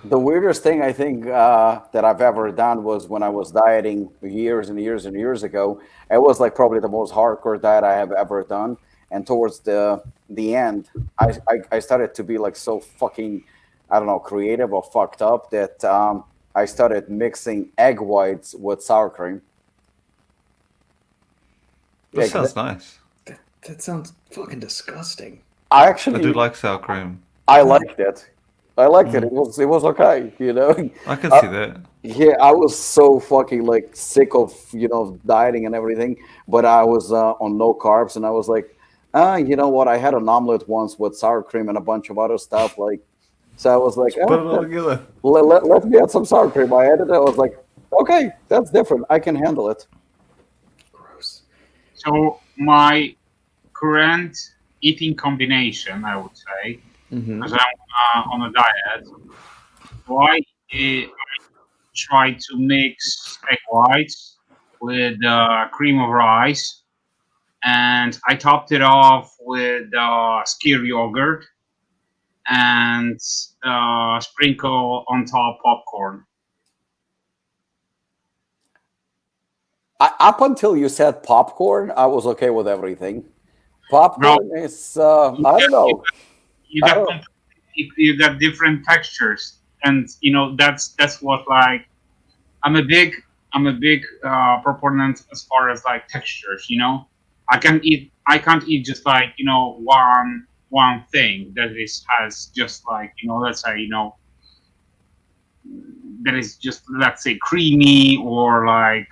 The weirdest thing I think that I've ever done was when I was dieting years and years and years ago. It was like probably the most hardcore diet I have ever done. And towards the end, I started to be like so fucking, I don't know, creative or fucked up that I started mixing egg whites with sour cream. That sounds nice. That sounds fucking disgusting. I do like sour cream. I liked it. I liked it. It was okay, you know. I can see that. Yeah, I was so fucking like sick of dieting and everything, but I was on no carbs, and I was like, you know what? I had an omelet once with sour cream and a bunch of other stuff, like. So I was like, put it all together. Let me add some sour cream. I added it. I was like, okay, that's different. I can handle it. Gross. So my current eating combination, I would say, because I'm on a diet, so I try to mix egg whites with cream of rice, and I topped it off with skyr yogurt and sprinkle on top popcorn. Up until you said popcorn, I was okay with everything. Popcorn is, I don't know. You got different textures, and that's what, like, I'm a big proponent as far as like textures. I can't eat just like one thing that has just like let's say that is just, let's say, creamy or like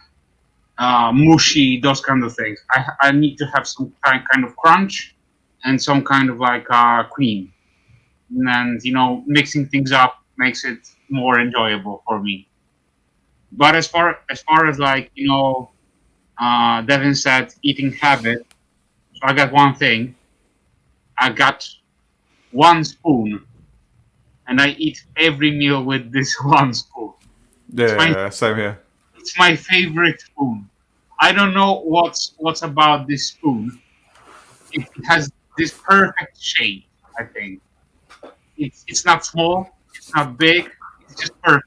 mushy, those kind of things. I need to have some kind of crunch and some kind of like cream, and mixing things up makes it more enjoyable for me. But as far as like Devin said, eating habit. So I got one thing. I got 1 spoon, and I eat every meal with this 1 spoon. Yeah, same here. It's my favorite spoon. I don't know what's about this spoon. It has this perfect shape. I think it's not small. It's not big. It's just perfect.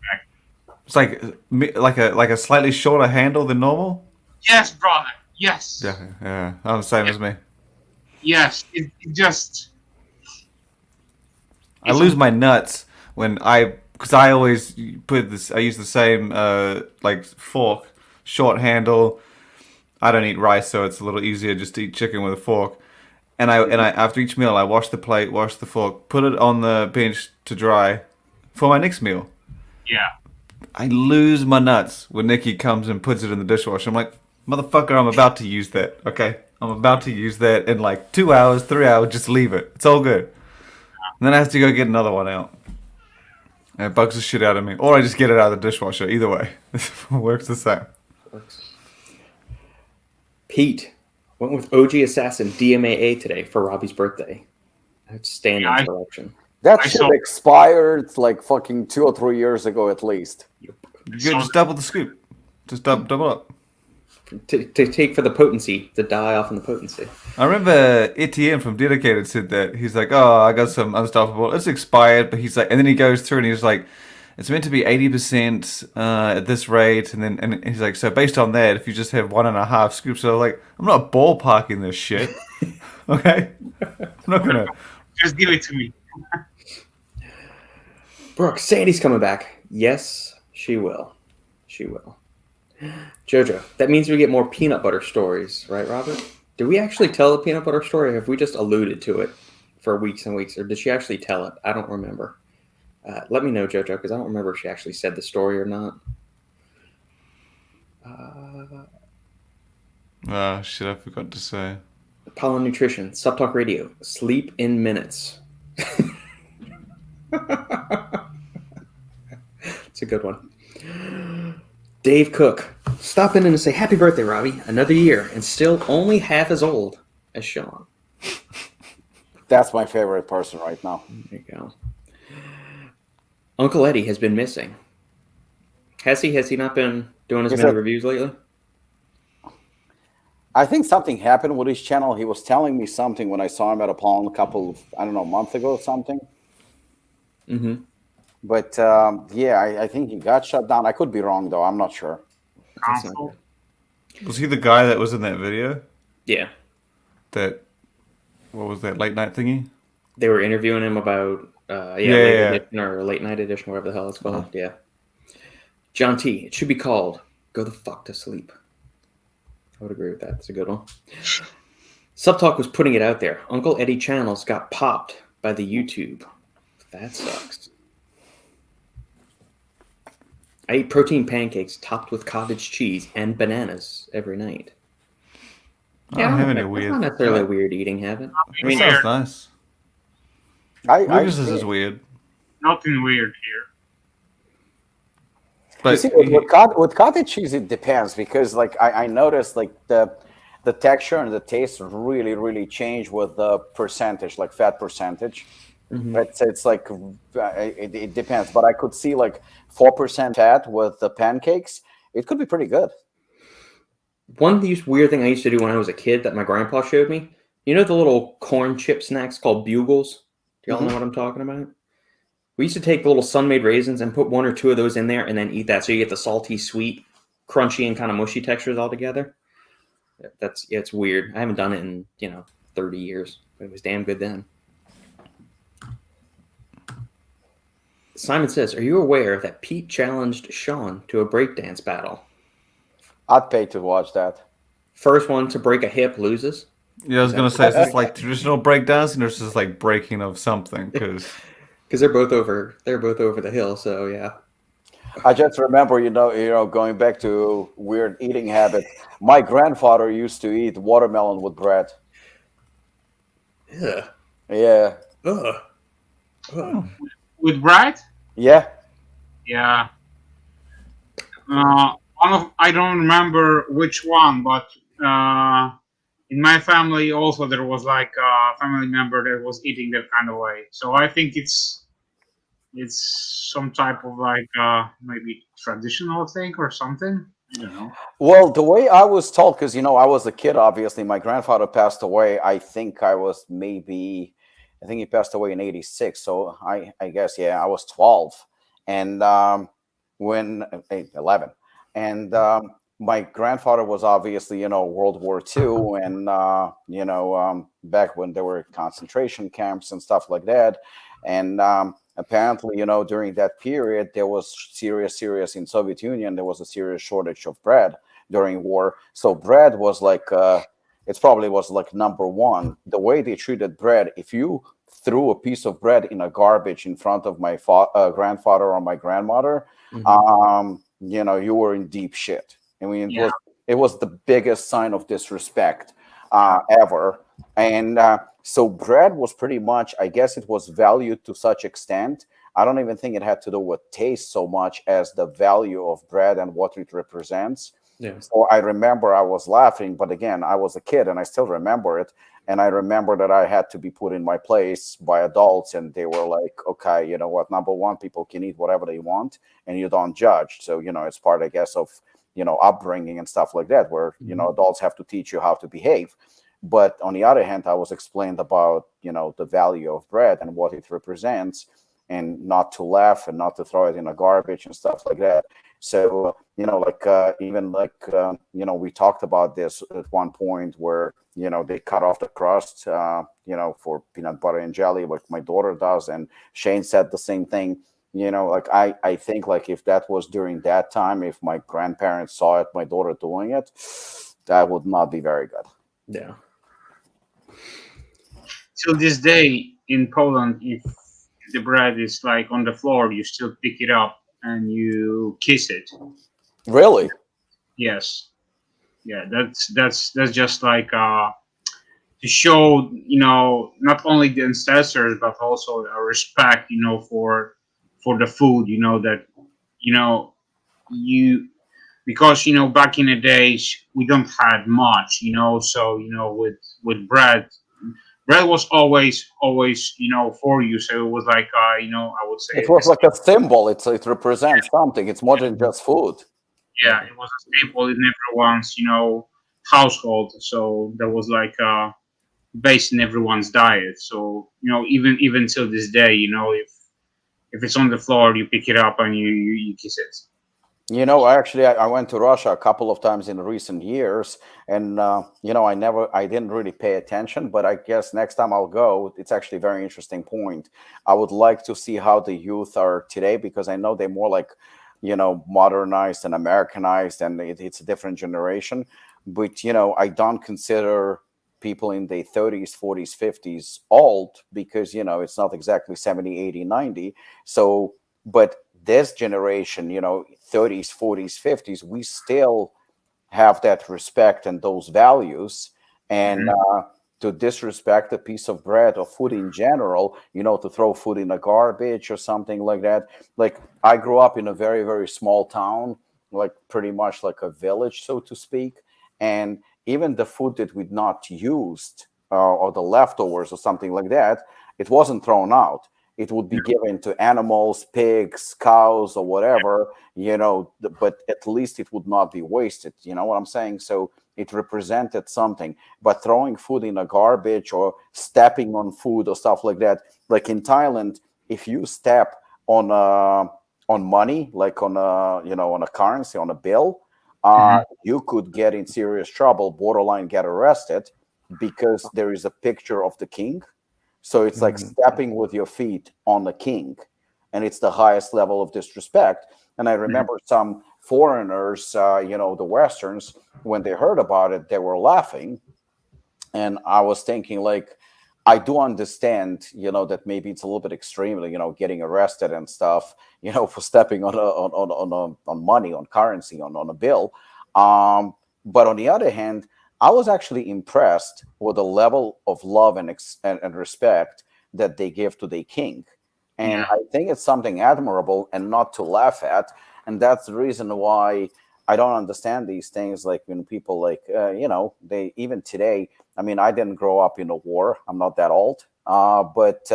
It's like a slightly shorter handle than normal. Yes, brother. Yes. Yeah. I'm the same as me. Yes. It just. I lose my nuts because I always I use the same like fork, short handle. I don't eat rice, so it's a little easier just to eat chicken with a fork. And I after each meal, I wash the plate, wash the fork, put it on the bench to dry for my next meal. Yeah. I lose my nuts when Nikki comes and puts it in the dishwasher. I'm like, motherfucker, I'm about to use that. Okay, I'm about to use that in like 2 hours, 3 hours. Just leave it. It's all good. And then I have to go get another one out. And it bugs the shit out of me. Or I just get it out of the dishwasher. Either way, it works the same. Pete went with OG Assassin DMAA today for Robbie's birthday. Outstanding selection. That shit expired like fucking 2 or 3 years ago at least. You just double the scoop. Just double up. To take for the potency, to die off in the potency. I remember Etienne from Dedicated said that. He's like, oh, I got some Unstoppable. It's expired, but he's like, and then he goes through and he's like, it's meant to be 80% at this rate. And he's like, so based on that, if you just have 1.5 scoops, so like, I'm not ballparking this shit. Okay? I'm not going to. Just give it to me. Brooke, Sandy's coming back. Yes, she will. She will. Jojo, that means we get more peanut butter stories, right, Robert? Did we actually tell the peanut butter story, or have we just alluded to it for weeks and weeks, or did she actually tell it? I don't remember. Let me know, Jojo, because I don't remember if she actually said the story or not. Shit, I forgot to say. Apollon Nutrition, Subtalk Radio, sleep in minutes. It's a good one. Dave Cook, stop in and say, happy birthday, Robbie. Another year, and still only half as old as Sean. That's my favorite person right now. There you go. Uncle Eddie has been missing. Has he? Has he not been doing as many reviews lately? I think something happened with his channel. He was telling me something when I saw him at Apollon a couple of, month ago or something. Mm-hmm. But, I think he got shut down. I could be wrong, though. I'm not sure. Was he the guy that was in that video? Yeah. What was that, late night thingy? They were interviewing him about, edition or late night edition, whatever the hell it's called. Uh-huh. Yeah. John T, it should be called Go the Fuck to Sleep. I would agree with that. It's a good one. Subtalk was putting it out there. Uncle Eddie channels got popped by the YouTube. That sucks. I eat protein pancakes topped with cottage cheese and bananas every night. I don't have any weird. It's not necessarily a weird eating habit. I mean, sounds nice. Lucas is weird. Nothing weird here. But you see, with cottage cheese, it depends because, like, I noticed, like, the texture and the taste really, really change with the percentage, like fat percentage. Mm-hmm. It's like it depends, but I could see like 4% fat with the pancakes. It could be pretty good. One weird thing I used to do when I was a kid that my grandpa showed me. You know the little corn chip snacks called Bugles? Do y'all know what I'm talking about? We used to take the little Sun-Made raisins and put 1 or 2 of those in there and then eat that. So you get the salty, sweet, crunchy, and kind of mushy textures all together. It's weird. I haven't done it in 30 years, but it was damn good then. Simon says, are you aware that Pete challenged Sean to a breakdance battle? I'd pay to watch that. First one to break a hip loses? Yeah, I was going to say, is this like traditional breakdancing or is this like breaking of something? Because they're both over the hill, so yeah. I just remember, going back to weird eating habits. My grandfather used to eat watermelon with bread. Yeah. Yeah, Ugh. Ugh. With bread? yeah. Yeah. One of I don't remember which one, but in my family also there was like a family member that was eating that kind of way. So I think it's some type of like maybe traditional thing or something. I don't know. Well, the way I was told, because I was a kid. Obviously, my grandfather passed away. I think he passed away in '86. So I guess yeah, I was 12, and when 11, and my grandfather was obviously World War II, and back when there were concentration camps and stuff like that, and apparently during that period there was serious in Soviet Union. There was a serious shortage of bread during war. So bread was like it probably was like number one. The way they treated bread, if you threw a piece of bread in a garbage in front of my grandfather or my grandmother, you were in deep shit. I mean, Yeah. it was the biggest sign of disrespect ever. And so bread was pretty much, I guess, it was valued to such extent. I don't even think it had to do with taste so much as the value of bread and what it represents. Yeah. So I remember I was laughing, but again, I was a kid and I still remember it. And I remember that I had to be put in my place by adults, and they were like, okay, you know what? Number one, people can eat whatever they want and you don't judge. So, it's part, I guess, of, upbringing and stuff like that, where, adults have to teach you how to behave. But on the other hand, I was explained about, the value of bread and what it represents, and not to laugh and not to throw it in a garbage and stuff like that. So, even like, we talked about this at one point where, they cut off the crust, for peanut butter and jelly, like my daughter does. And Shane said the same thing. I think like if that was during that time, if my grandparents saw it, my daughter doing it, that would not be very good. Yeah. Till this day in Poland, if the bread is like on the floor, you still pick it up and you kiss it. Really? Yes. Yeah, that's just like to show not only the ancestors but also a respect for the food, that you because back in the days we don't had much, so with bread was always for you, so it was like I would say It was like a symbol. It represents something. It's more than just food. yeah, it was a staple in everyone's household, so that was like based in everyone's diet. So even till this day, if it's on the floor, you pick it up and you kiss it. Actually, I went to Russia a couple of times in recent years, and I didn't really pay attention. But I guess next time I'll go, it's actually a very interesting point. I would like to see how the youth are today, because I know they're more like, modernized and Americanized, and it's a different generation. But I don't consider people in their 30s, 40s, 50s old, because it's not exactly 70, 80, 90. So, but this generation, 30s, 40s, 50s, we still have that respect and those values. And to disrespect a piece of bread or food in general, to throw food in a garbage or something like that. Like, I grew up in a very, very small town, like pretty much like a village, so to speak. And even the food that we'd not used, or the leftovers or something like that, it wasn't thrown out. It would be given to animals, pigs, cows, or whatever, but at least it would not be wasted. You know what I'm saying? So it represented something. But throwing food in a garbage or stepping on food or stuff like that, like in Thailand, if you step on money, like on a currency, on a bill, you could get in serious trouble, borderline get arrested, because there is a picture of the king. So it's like stepping with your feet on the king, and it's the highest level of disrespect. And I remember some foreigners, the Westerns, when they heard about it, they were laughing. And I was thinking, like, I do understand, that maybe it's a little bit extreme, getting arrested and stuff, for stepping on money, on currency, on a bill. But on the other hand, I was actually impressed with the level of love and respect that they give to the king. And Yeah. I think it's something admirable and not to laugh at. And that's the reason why I don't understand these things. Like when people they even today, I mean, I didn't grow up in a war. I'm not that old. But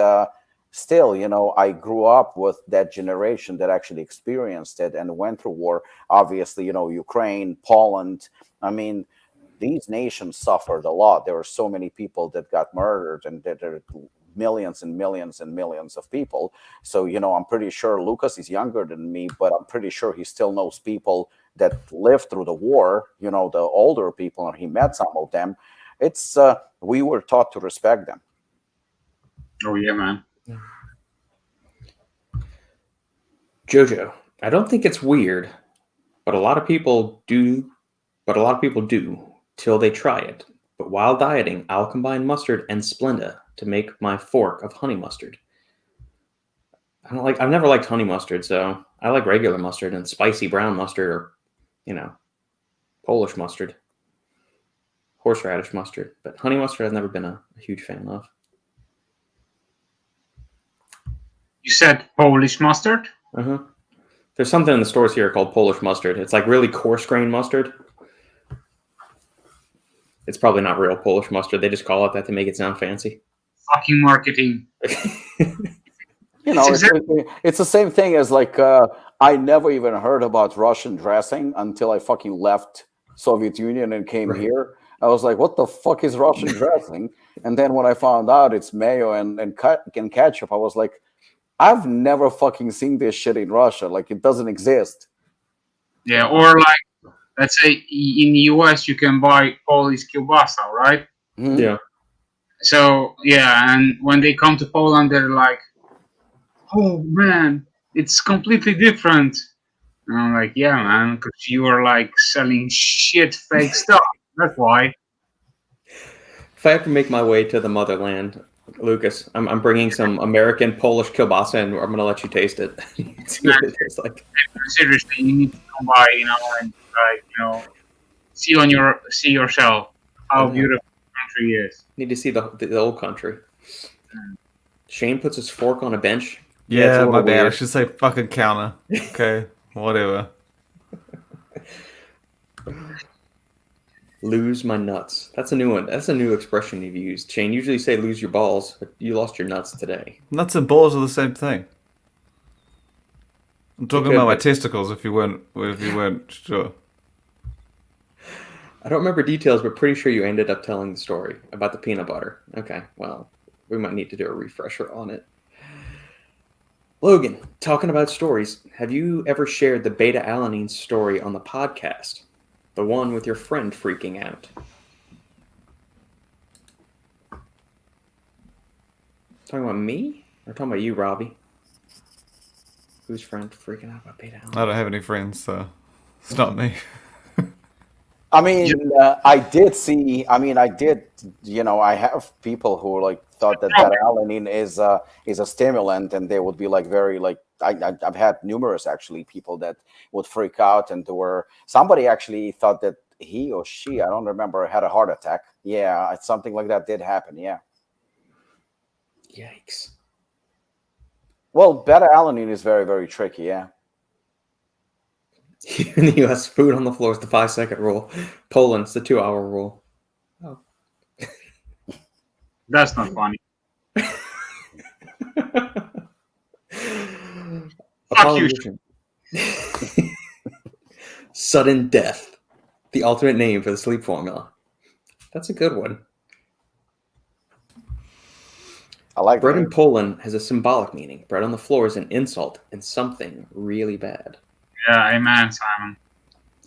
still, I grew up with that generation that actually experienced it and went through war. Obviously, Ukraine, Poland. I mean, these nations suffered a lot. There were so many people that got murdered, and there are millions and millions and millions of people. So, I'm pretty sure Lukasz is younger than me, but I'm pretty sure he still knows people that lived through the war, the older people, and he met some of them. It's we were taught to respect them. Oh yeah, man. Jojo, I don't think it's weird, but a lot of people do. Till they try it. But while dieting, I'll combine mustard and Splenda to make my fork of honey mustard. I've never liked honey mustard, so I like regular mustard and spicy brown mustard, or Polish mustard, horseradish mustard. But honey mustard I've never been a huge fan of. You said Polish mustard? Uh-huh. There's something in the stores here called Polish mustard. It's like really coarse grain mustard. It's probably not real Polish mustard. They just call it that to make it sound fancy. Fucking marketing. It's the same thing as I never even heard about Russian dressing until I fucking left Soviet Union and came here. I was like, what the fuck is Russian dressing? And then when I found out it's mayo and ketchup, I was like, I've never fucking seen this shit in Russia. Like, it doesn't exist. Yeah, or let's say in the US you can buy Polish kielbasa, right? Mhm. Yeah. So yeah, and when they come to Poland, they're like, "Oh man, it's completely different." And I'm like, "Yeah, man, because you are selling shit, fake stuff. That's why." If I have to make my way to the motherland, Lukasz, I'm bringing some American Polish kielbasa, and I'm going to let you taste it. See what it tastes like. Seriously, you need to come by, and see yourself how beautiful the country is. Need to see the old country. Shane puts his fork on a bench. Yeah, it's a my little bad. I weird. should say fucking counter. Okay, whatever. Lose my nuts. That's a new one. That's a new expression you've used. Shane, usually you say lose your balls, but you lost your nuts today. Nuts and balls are the same thing. I'm talking could about my be. testicles. If you weren't sure. I don't remember details, but pretty sure you ended up telling the story about the peanut butter. Okay, well, we might need to do a refresher on it. Logan, talking about stories, have you ever shared the beta-alanine story on the podcast? The one with your friend freaking out. Talking about me? Or talking about you, Robbie? Whose friend freaking out about beta-alanine? I don't have any friends, so it's not me. I mean, I did see. I mean, I have people who thought that alanine is a stimulant, and they would be very I've had numerous actually people that would freak out, and somebody actually thought that he or she, I don't remember, had a heart attack. Yeah, something like that did happen. Yeah. Yikes. Well, beta alanine is very, very tricky. Yeah. In the U.S., food on the floor is the 5-second rule. Poland's the 2-hour rule. Oh. That's not funny. Apollon. Sudden death. The alternate name for the sleep formula. That's a good one. I like Bread that. in Poland has a symbolic meaning. Bread on the floor is an insult and something really bad. Yeah, amen, Simon.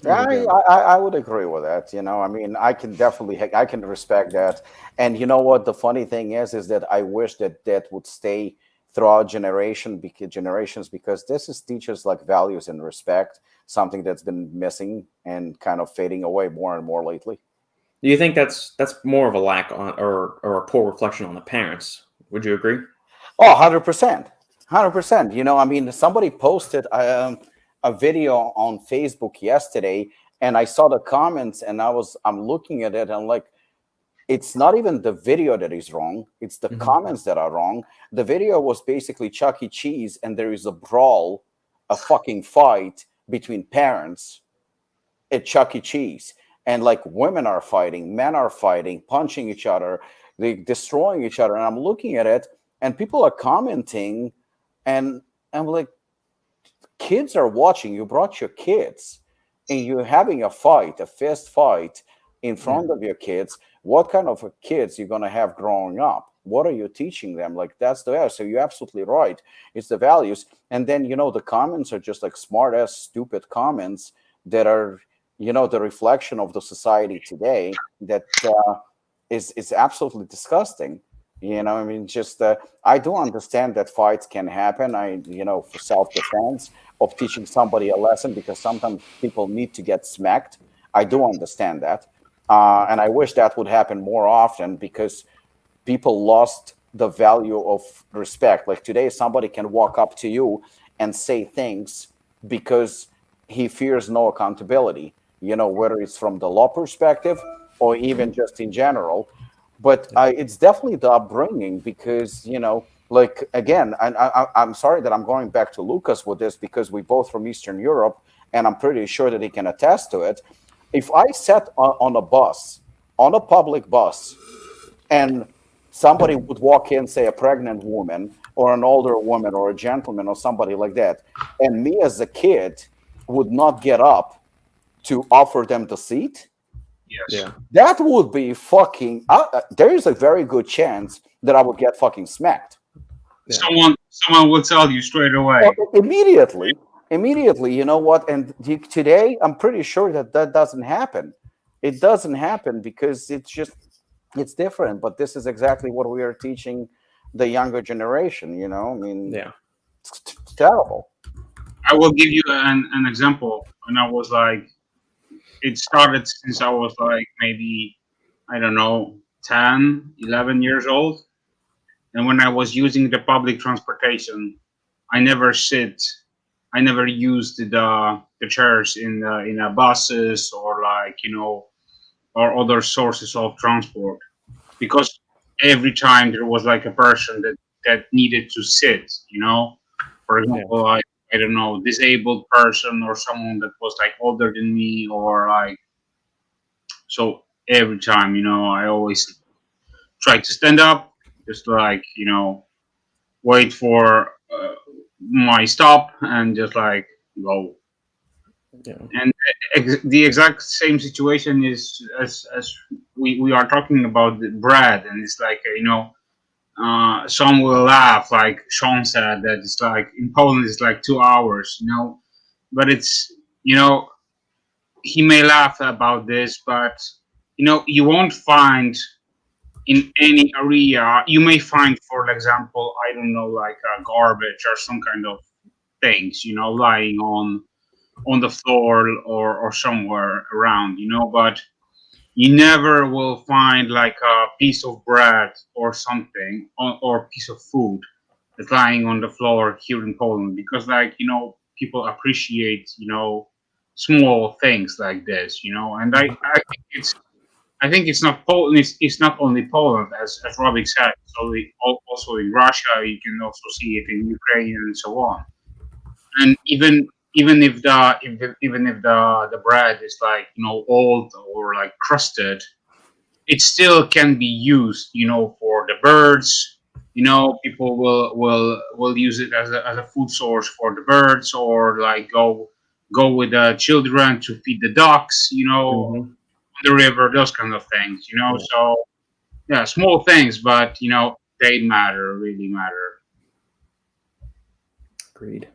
I would agree with that. I mean, I can respect that. And you know what? The funny thing is that I wish that would stay throughout generations, because this teaches values and respect, something that's been missing and kind of fading away more and more lately. Do you think that's more of a lack on or a poor reflection on the parents? Would you agree? Oh, 100%. 100%. You know, I mean, somebody posted a video on Facebook yesterday, and I saw the comments, and I'm looking at it, and like, it's not even the video that is wrong, it's the comments that are wrong. The video was basically Chuck E. Cheese, and there is a brawl, a fucking fight between parents at Chuck E. Cheese. And like, women are fighting, men are fighting, punching each other, they destroying each other. And I'm looking at it, and people are commenting, and I'm like, kids are watching. You brought your kids, and you're having a fight, a fist fight in front of your kids. What kind of kids you're gonna have growing up? What are you teaching them? Like, that's the value. So you're absolutely right. It's the values. And then, you know, the comments are just like smart ass, stupid comments that are, you know, the reflection of the society today that is absolutely disgusting. You know, I mean, just I do understand that fights can happen. You know, for self-defense, of teaching somebody a lesson, because sometimes people need to get smacked. I do understand that, and I wish that would happen more often, because people lost the value of respect. Like today, somebody can walk up to you and say things because he fears no accountability. You know, whether it's from the law perspective or even just in general. But it's definitely the upbringing, because, you know, like, again, I'm sorry that I'm going back to Lukasz with this, because we both from Eastern Europe, and I'm pretty sure that he can attest to it. If I sat on a bus, on a public bus, and somebody would walk in, say a pregnant woman or an older woman or a gentleman or somebody like that, and me as a kid would not get up to offer them the seat, Yes. Yeah. that would be fucking. There is a very good chance that I would get fucking smacked. Yeah. Someone will tell you straight away. Immediately. You know what? And today, I'm pretty sure that doesn't happen. It doesn't happen because it's different. But this is exactly what we are teaching the younger generation. You know, I mean, Yeah. it's terrible. I will give you an example. When I was like, it started since I was like maybe, I don't know, 10, 11 years old. And when I was using the public transportation, I never used the chairs in buses, or like, you know, or other sources of transport, because every time there was like a person that needed to sit, you know, for example, I don't know, disabled person, or someone that was like older than me, or like, so every time, you know, I always try to stand up, just like, you know, wait for my stop, and just like go. Yeah. And the exact same situation is as we are talking about the bread, and it's like, you know, some will laugh, like Sean said, that it's like in Poland it's like 2 hours, you know, but it's, you know, he may laugh about this, but, you know, you won't find in any area. You may find, for example, I don't know, like garbage or some kind of things, you know, lying on the floor, or somewhere around, you know, but you never will find like a piece of bread or something, or a piece of food that's lying on the floor here in Poland, because, like, you know, people appreciate, you know, small things like this, you know. And I think it's not Poland. It's not only Poland, as Robbie said. So also in Russia, you can also see it in Ukraine and so on. And even if the bread is like, you know, old or like crusted, it still can be used, you know, for the birds. You know, people will use it as a food source for the birds, or like go with the children to feed the ducks, you know, on the river, those kind of things, you know. So yeah, small things, but, you know, they matter, really matter. Agreed.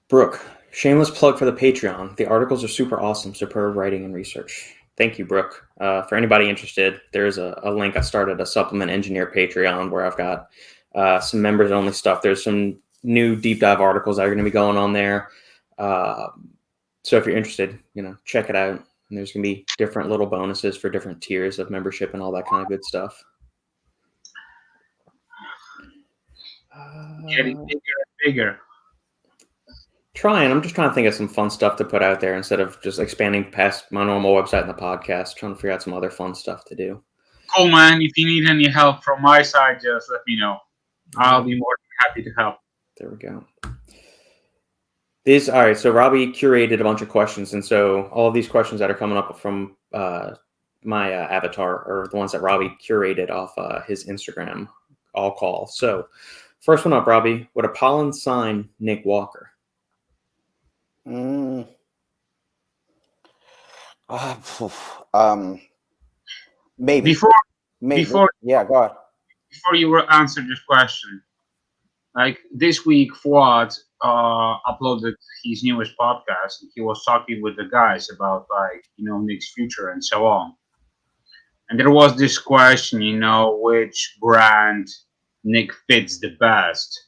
Brooke, shameless plug for the Patreon. The articles are super awesome, superb writing and research. Thank you, Brooke. For anybody interested, there's a link. I started a supplement engineer Patreon where I've got some members only stuff. There's some new deep dive articles that are going to be going on there. So if you're interested, you know, check it out. And there's going to be different little bonuses for different tiers of membership and all that kind of good stuff. Getting bigger and bigger. I'm just trying to think of some fun stuff to put out there instead of just expanding past my normal website and the podcast, trying to figure out some other fun stuff to do. Cool, man. If you need any help from my side, just let me know. I'll be more than happy to help. There we go. All right, so Robbie curated a bunch of questions, and so all of these questions that are coming up from my avatar are the ones that Robbie curated off his Instagram all call. So first one up, Robbie, would Apollon sign Nick Walker? Maybe. Before Yeah, go ahead. Before you answer this question, like this week, Fuad uploaded his newest podcast, and he was talking with the guys about Nick's future and so on. And there was this question, which brand Nick fits the best.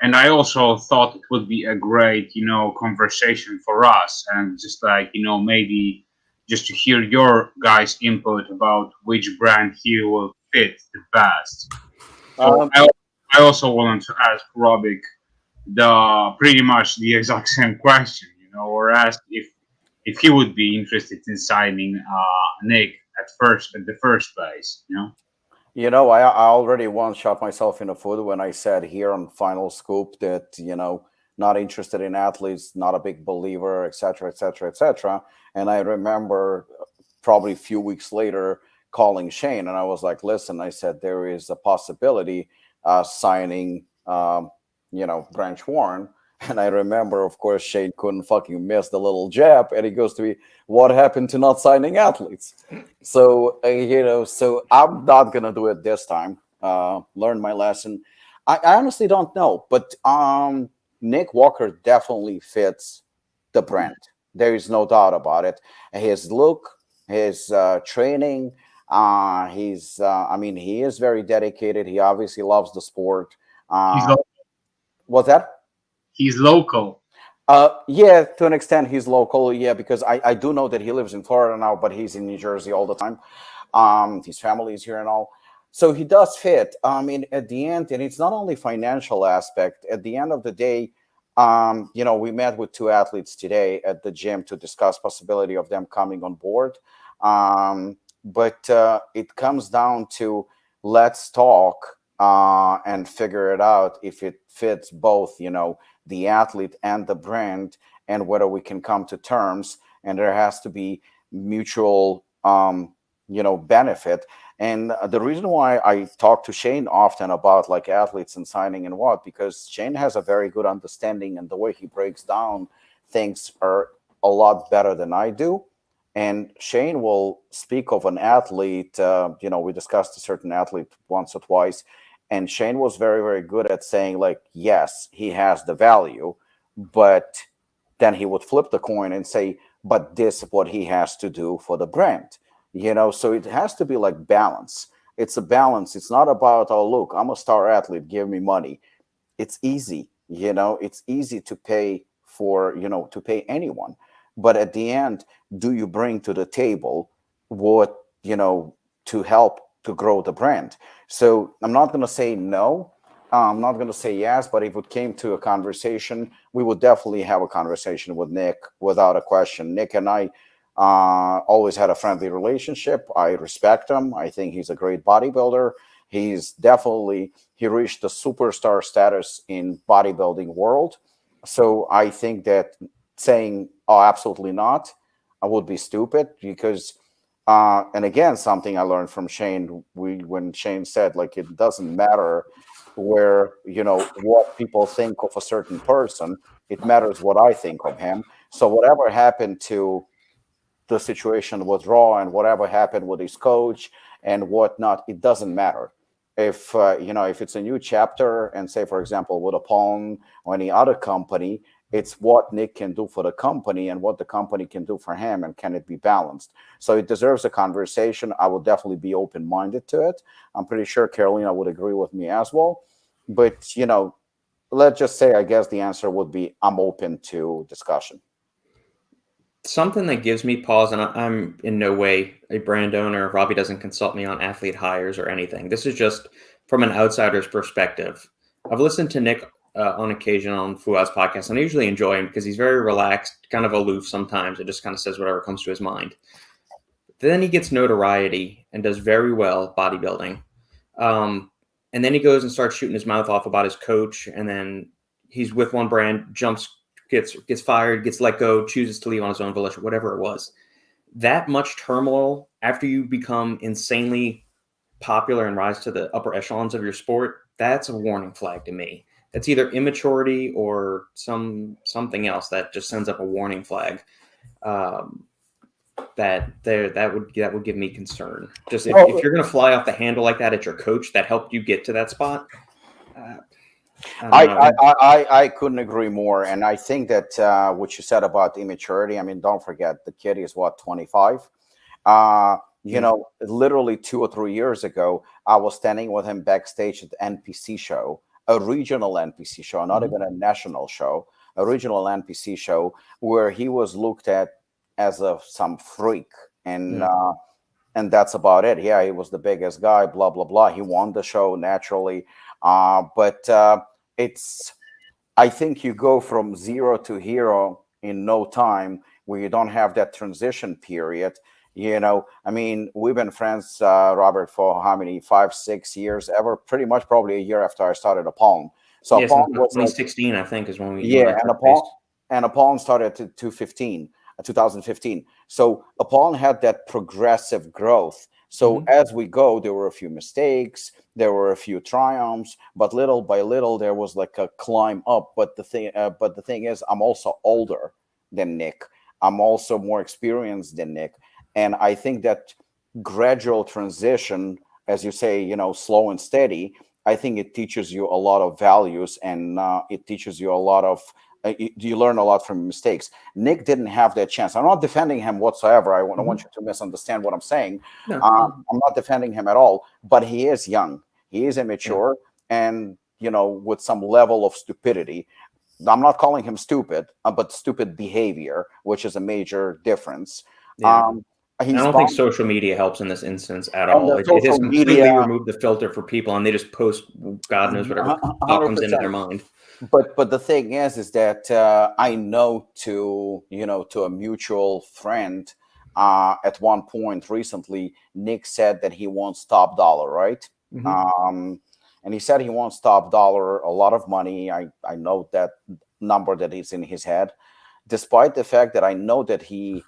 And I also thought it would be a great, conversation for us, and just maybe just to hear your guys' input about which brand he will fit the best. So I also wanted to ask Robbie pretty much the exact same question, or ask if he would be interested in signing Nick at the first place, I already once shot myself in the foot when I said here on Final Scoop that, not interested in athletes, not a big believer, et cetera, et cetera, et cetera. And I remember probably a few weeks later calling Shane, and I was like, listen, I said, there is a possibility signing, Branch Warren. And I remember, of course, Shane couldn't fucking miss the little jab. And he goes to me, what happened to not signing athletes? So, so I'm not going to do it this time. Learn my lesson. I honestly don't know. But Nick Walker definitely fits the brand. There is no doubt about it. His look, his training, he is very dedicated. He obviously loves the sport. What's that? He's local. Yeah, to an extent, he's local. Yeah, because I do know that he lives in Florida now, but he's in New Jersey all the time. His family is here and all. So he does fit. At the end, and it's not only financial aspect. At the end of the day, we met with 2 athletes today at the gym to discuss possibility of them coming on board. But it comes down to let's talk and figure it out if it fits both, the athlete and the brand, and whether we can come to terms, and there has to be mutual benefit. And the reason why I talk to Shane often about like athletes and signing and what, because Shane has a very good understanding, and the way he breaks down things are a lot better than I do. And Shane will speak of an athlete, we discussed a certain athlete once or twice, and Shane was very, very good at saying, like, yes, he has the value, but then he would flip the coin and say, but this is what he has to do for the brand. So it has to be like balance. It's a balance. It's not about, oh, look, I'm a star athlete, give me money. It's easy, it's easy to pay for, to pay anyone. But at the end, do you bring to the table what, to help to grow the brand? So I'm not going to say no. I'm not going to say yes, but if it came to a conversation, we would definitely have a conversation with Nick without a question. Nick and I always had a friendly relationship. I respect him. I think he's a great bodybuilder. He reached the superstar status in bodybuilding world. So I think that saying, oh, absolutely not, I would be stupid, because and again, something I learned from Shane, when Shane said, like, it doesn't matter where, what people think of a certain person, it matters what I think of him. So whatever happened to the situation with Raw and whatever happened with his coach and whatnot, it doesn't matter. If if it's a new chapter, and say, for example, with Apollon or any other company, it's what Nick can do for the company and what the company can do for him, and can it be balanced? So it deserves a conversation. I will definitely be open-minded to it. I'm pretty sure Carolina would agree with me as well. But, let's just say, I guess the answer would be, I'm open to discussion. something that gives me pause, and I'm in no way a brand owner. Robbie doesn't consult me on athlete hires or anything. This is just from an outsider's perspective. I've listened to Nick on occasion on Fuad's podcast, and I usually enjoy him because he's very relaxed, kind of aloof sometimes. It just kind of says whatever comes to his mind. Then he gets notoriety and does very well bodybuilding. And then he goes and starts shooting his mouth off about his coach, and then he's with one brand, gets fired, gets let go, chooses to leave on his own volition, whatever it was. That much turmoil after you become insanely popular and rise to the upper echelons of your sport, that's a warning flag to me. That's either immaturity or something else that just sends up a warning flag. That would give me concern. Just if you're going to fly off the handle like that at your coach that helped you get to that spot. I couldn't agree more, and I think that what you said about immaturity. I mean, don't forget the kid is 25. You know, literally 2 or 3 years ago, I was standing with him backstage at the NPC show, a regional NPC show, not even a national show, a regional NPC show, where he was looked at as some freak, and that's about it. Yeah, he was the biggest guy, blah blah blah. He won the show naturally, but I think you go from 0 to hero in no time, where you don't have that transition period. You know, I mean, we've been friends, Robert, for how many, 5, 6 years, ever pretty much probably a year after I started Apollon. So Apollon was 2016, I think, is when we and Apollon started to 2015. So Apollon had that progressive growth. So as we go, there were a few mistakes, there were a few triumphs, but little by little there was like a climb up. But the thing is, I'm also older than Nick. I'm also more experienced than Nick, and I think that gradual transition, as you say, you know, slow and steady, I think it teaches you a lot of values, and it teaches you a lot of you learn a lot from mistakes. Nick didn't have that chance. I'm not defending him whatsoever. I don't want you to misunderstand what I'm saying. No. I'm not defending him at all, but he is young. He is immature, and, you know, with some level of stupidity. I'm not calling him stupid, but stupid behavior, which is a major difference. Yeah. I don't think social media helps in this instance at all. It has completely removed the filter for people, and they just post God knows whatever comes into their mind. But the thing is that I know to a mutual friend at one point recently, Nick said that he wants top dollar, right? And he said he wants top dollar, a lot of money. I know that number that is in his head, despite the fact that I know that he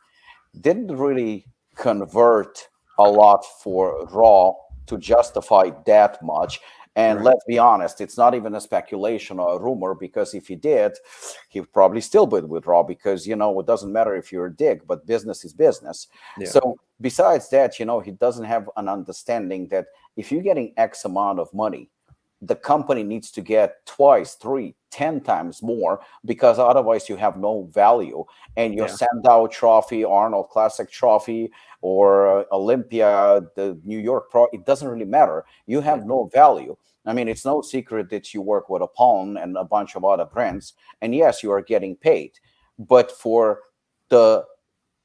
didn't really convert a lot for Raw to justify that much. And let's be honest, it's not even a speculation or a rumor, because if he did, he would probably still be with Raw, because, you know, it doesn't matter if you're a dick, but business is business. So besides that, you know, he doesn't have an understanding that if you're getting X amount of money, the company needs to get 2, 3, 10 times more, because otherwise you have no value. And your Sandow Trophy, Arnold Classic Trophy, or Olympia, the New York Pro, it doesn't really matter. You have no value. I mean, it's no secret that you work with Apollon and a bunch of other brands, and yes, you are getting paid. But for the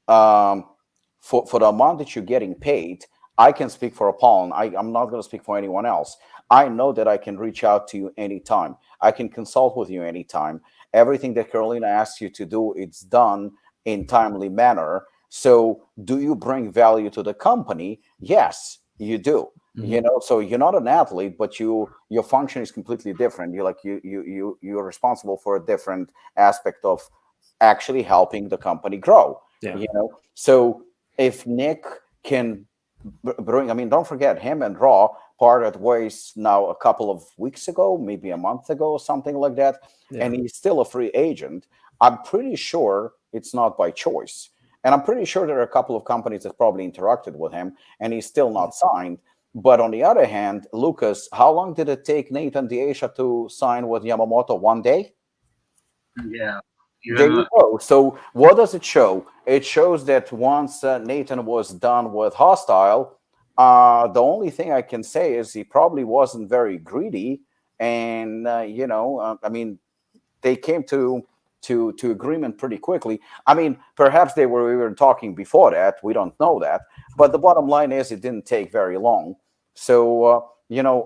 for the amount that you're getting paid, I can speak for Apollon. I'm not going to speak for anyone else. I know that I can reach out to you anytime. I can consult with you anytime. Everything that Carolina asks you to do, it's done in timely manner. So do you bring value to the company? Yes, you do. You know, so you're not an athlete, but your function is completely different. You're responsible for a different aspect of actually helping the company grow. You know, so if Nick can bring, I mean, don't forget, him and Raw parted ways now a couple of weeks ago, maybe a month ago, or something like that, and he's still a free agent. I'm pretty sure it's not by choice, and I'm pretty sure there are a couple of companies that probably interacted with him, and he's still not signed. But on the other hand, Lukasz, how long did it take Nathan Deisha to sign with Yamamoto? 1 day? Yeah. There you go. So what does it show? It shows that once Nathan was done with Hostile, the only thing I can say is he probably wasn't very greedy. And, I mean, they came to to agreement pretty quickly. I mean, perhaps they were even talking before that. We don't know that. But the bottom line is it didn't take very long. So,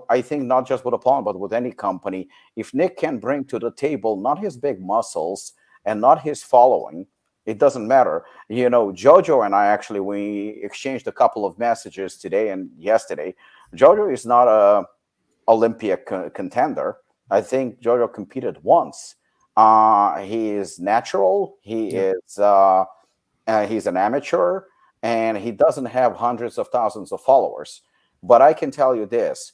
I think not just with Apollon, but with any company, if Nick can bring to the table not his big muscles and not his following, it doesn't matter. Jojo and I actually, we exchanged a couple of messages today and yesterday. Jojo is not a Olympic contender. I think Jojo competed once. He is natural. He's an amateur, and he doesn't have hundreds of thousands of followers. But I can tell you this: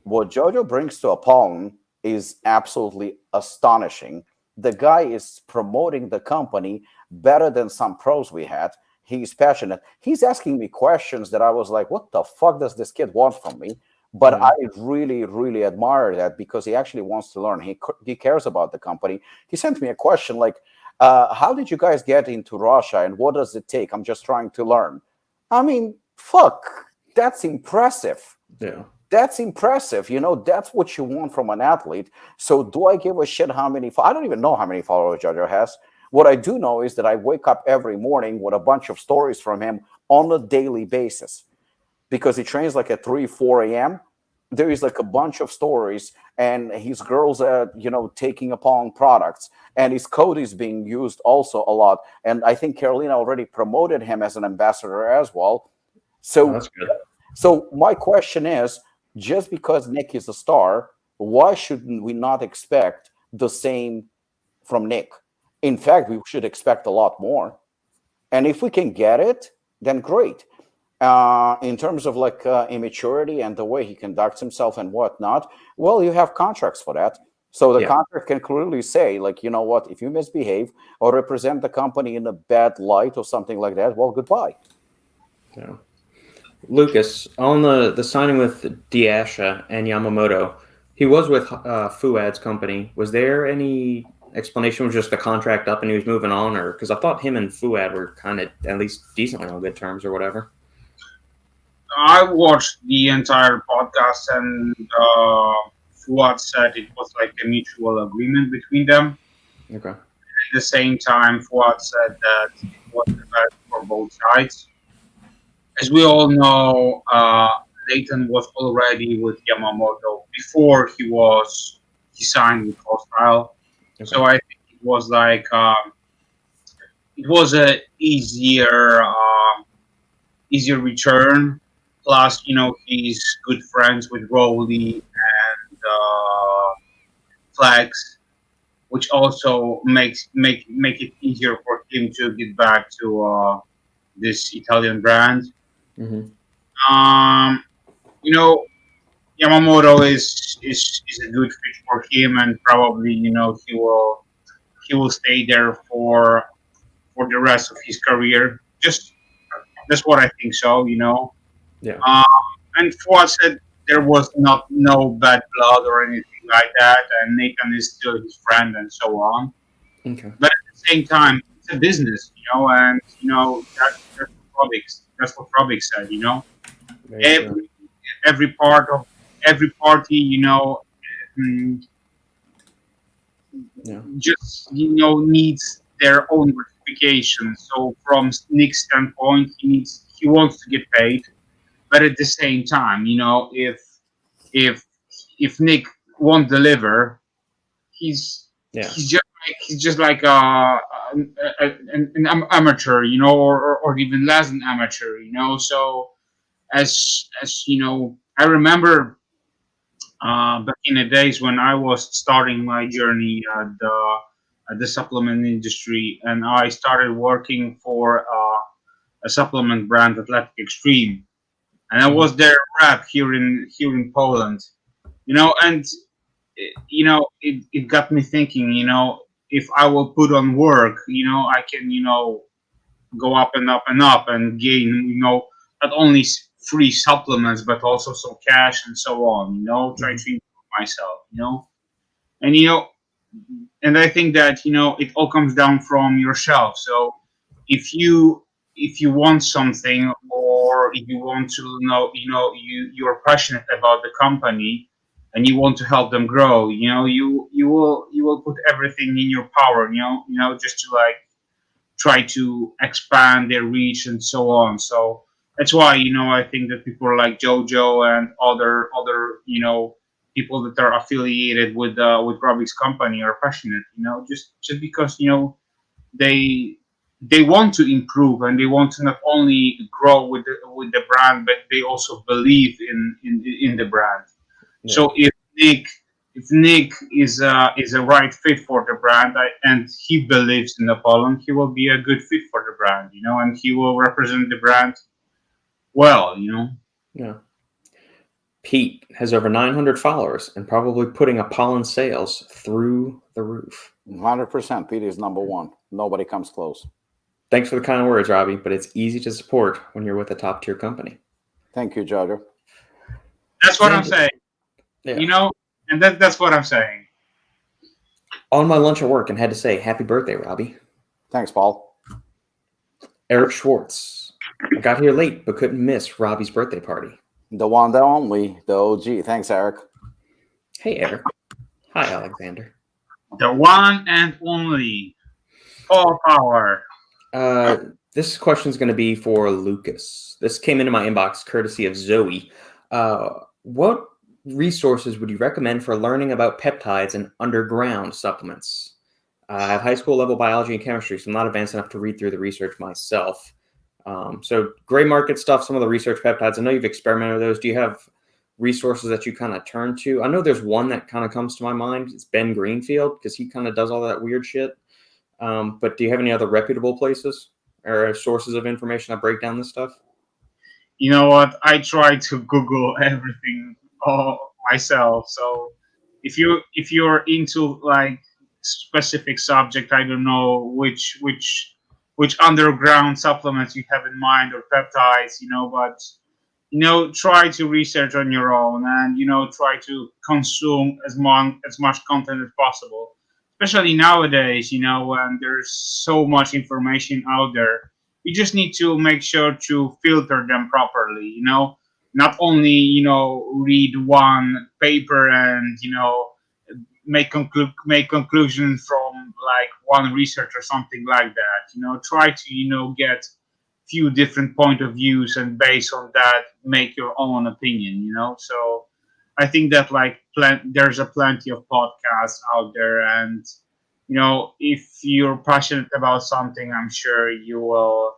what Jojo brings to Apollon is absolutely astonishing. The guy is promoting the company better than some pros we had. He's passionate. He's asking me questions that I was like, what the fuck does this kid want from me? But I really, really admire that because he actually wants to learn. He cares about the company. He sent me a question like, how did you guys get into Russia and what does it take? I'm just trying to learn. I mean, fuck, that's impressive. Yeah. That's impressive. That's what you want from an athlete. So do I give a shit how many? I don't even know how many followers Jojo has. What I do know is that I wake up every morning with a bunch of stories from him on a daily basis because he trains like at 3, 4 a.m. There is like a bunch of stories and his girls are, taking Apollon products and his code is being used also a lot. And I think Carolina already promoted him as an ambassador as well. So that's good. So my question is, just because Nick is a star, why shouldn't we not expect the same from Nick? In fact, we should expect a lot more. And if we can get it, then great. In terms of like immaturity and the way he conducts himself and whatnot, well, you have contracts for that. So the contract can clearly say, like, you know what, if you misbehave or represent the company in a bad light or something like that, well, goodbye. Yeah. Lukasz, on the signing with Diasha and Yamamoto, he was with Fuad's company. Was there any explanation? Was just the contract up and he was moving on? Or because I thought him and Fuad were kind of at least decently on good terms or whatever. I watched the entire podcast and Fuad said it was like a mutual agreement between them. Okay. At the same time, Fuad said that it was the best for both sides. As we all know, Leighton was already with Yamamoto before he signed with Hostile. Okay. So I think it was like it was a easier return. Plus, he's good friends with Robbie and Flex, which also make it easier for him to get back to this Italian brand. Mm-hmm. Yamamoto is a good fit for him, and probably he will stay there for the rest of his career. Just that's what I think. So yeah. And Fuad said there was no bad blood or anything like that, and Nathan is still his friend and so on. Okay. But at the same time, it's a business, and that's what Robbie said, every party, just needs their own gratification. So from Nick's standpoint, he wants to get paid, but at the same time, if Nick won't deliver, he's just like an amateur, or even less than amateur, So as I remember back in the days when I was starting my journey at the supplement industry, and I started working for a supplement brand, Athletic Extreme, and I was their rep here in Poland, and it got me thinking, if I will put on work, I can, go up and up and up and gain, not only free supplements, but also some cash and so on, try to improve myself, and, and I think that, it all comes down from yourself. So if you want something, or if you want to know, you're passionate about the company and you want to help them grow, you will put everything in your power, just to like try to expand their reach and so on. So that's why, I think that people like Jojo and other people that are affiliated with Robbie's company are passionate, just because they they want to improve, and they want to not only grow with the brand, but they also believe in the brand. Yeah. So if Nick is a right fit for the brand, and he believes in Apollon, he will be a good fit for the brand, and he will represent the brand well. Yeah. Pete has over 900 followers and probably putting Apollon sales through the roof. 100%. Pete is number one. Nobody comes close. Thanks for the kind words, Robbie, but it's easy to support when you're with a top-tier company. Thank you, Jojo. That's what I'm saying. Yeah. And that's what I'm saying. On my lunch at work and had to say, happy birthday, Robbie. Thanks, Paul. Eric Schwartz. I got here late, but couldn't miss Robbie's birthday party. The one, the only, the OG. Thanks, Eric. Hey, Eric. Hi, Alexander. The one and only Paul Power. This question is going to be for Lukasz. This came into my inbox courtesy of Zoe. What resources would you recommend for learning about peptides and underground supplements? I have high school level biology and chemistry, so I'm not advanced enough to read through the research myself. So gray market stuff, some of the research peptides, I know you've experimented with those. Do you have resources that you kind of turn to? I know there's one that kind of comes to my mind. It's Ben Greenfield, because he kind of does all that weird shit. But do you have any other reputable places or sources of information that break down this stuff? You know what? I try to Google everything myself. So if you're into like specific subject, I don't know which underground supplements you have in mind or peptides, but try to research on your own, and try to consume as much content as possible. Especially nowadays, when there's so much information out there, you just need to make sure to filter them properly. Not only read one paper and make conclusions from like one research or something like that. Try to get few different point of views, and based on that make your own opinion. So I think that like there's a plenty of podcasts out there, and if you're passionate about something, I'm sure you will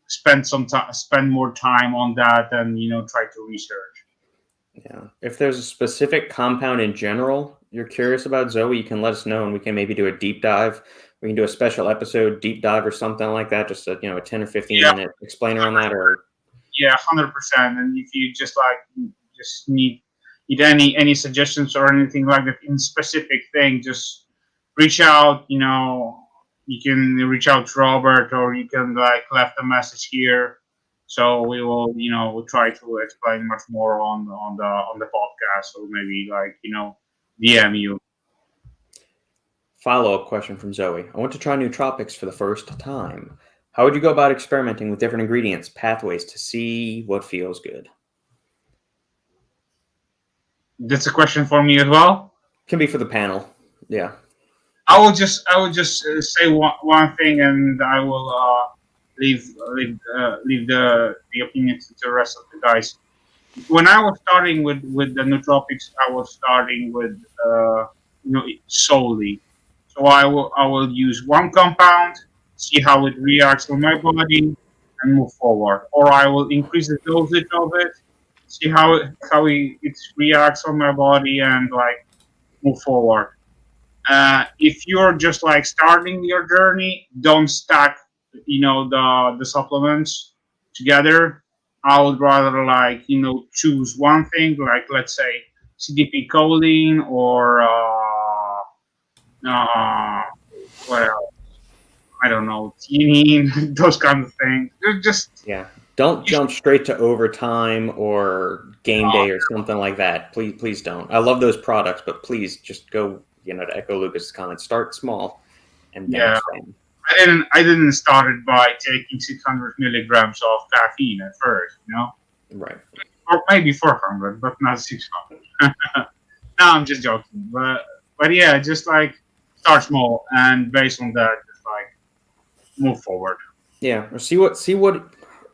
spend more time on that, and try to research. Yeah. If there's a specific compound in general you're curious about, Zoe, you can let us know, and we can maybe do a deep dive. We can do a special episode deep dive or something like that. Just a 10 or 15 minute explainer on that. Or 100%. And if you just need any suggestions or anything like that in specific thing, just reach out. You can reach out to Robert, or you can left a message here. So we will, we'll try to explain much more on the podcast, or maybe DM you. Follow-up question from Zoe. I want to try nootropics for the first time. How would you go about experimenting with different ingredients, pathways to see what feels good? That's a question for me as well. Can be for the panel. Yeah. I will just say one thing, and I will leave the opinion to the rest of the guys. When I was starting with the nootropics, I was starting with solely. So I will use one compound, see how it reacts on my body, and move forward. Or I will increase the dosage of it, see how it reacts on my body, and move forward. If you're just starting your journey, don't stack the supplements together. I would rather choose one thing, let's say CDP choline, or what else? I don't know, theanine, those kind of things. They're just Don't jump straight to Overtime or Game Day or something like that. Please don't. I love those products, but please just go. To echo Lucas's comment, start small and then expand. I didn't start it by taking 600 milligrams of caffeine at first, Right. or maybe 400, but not 600. No, I'm just joking. But yeah, just like start small and based on that, just like move forward. Yeah, or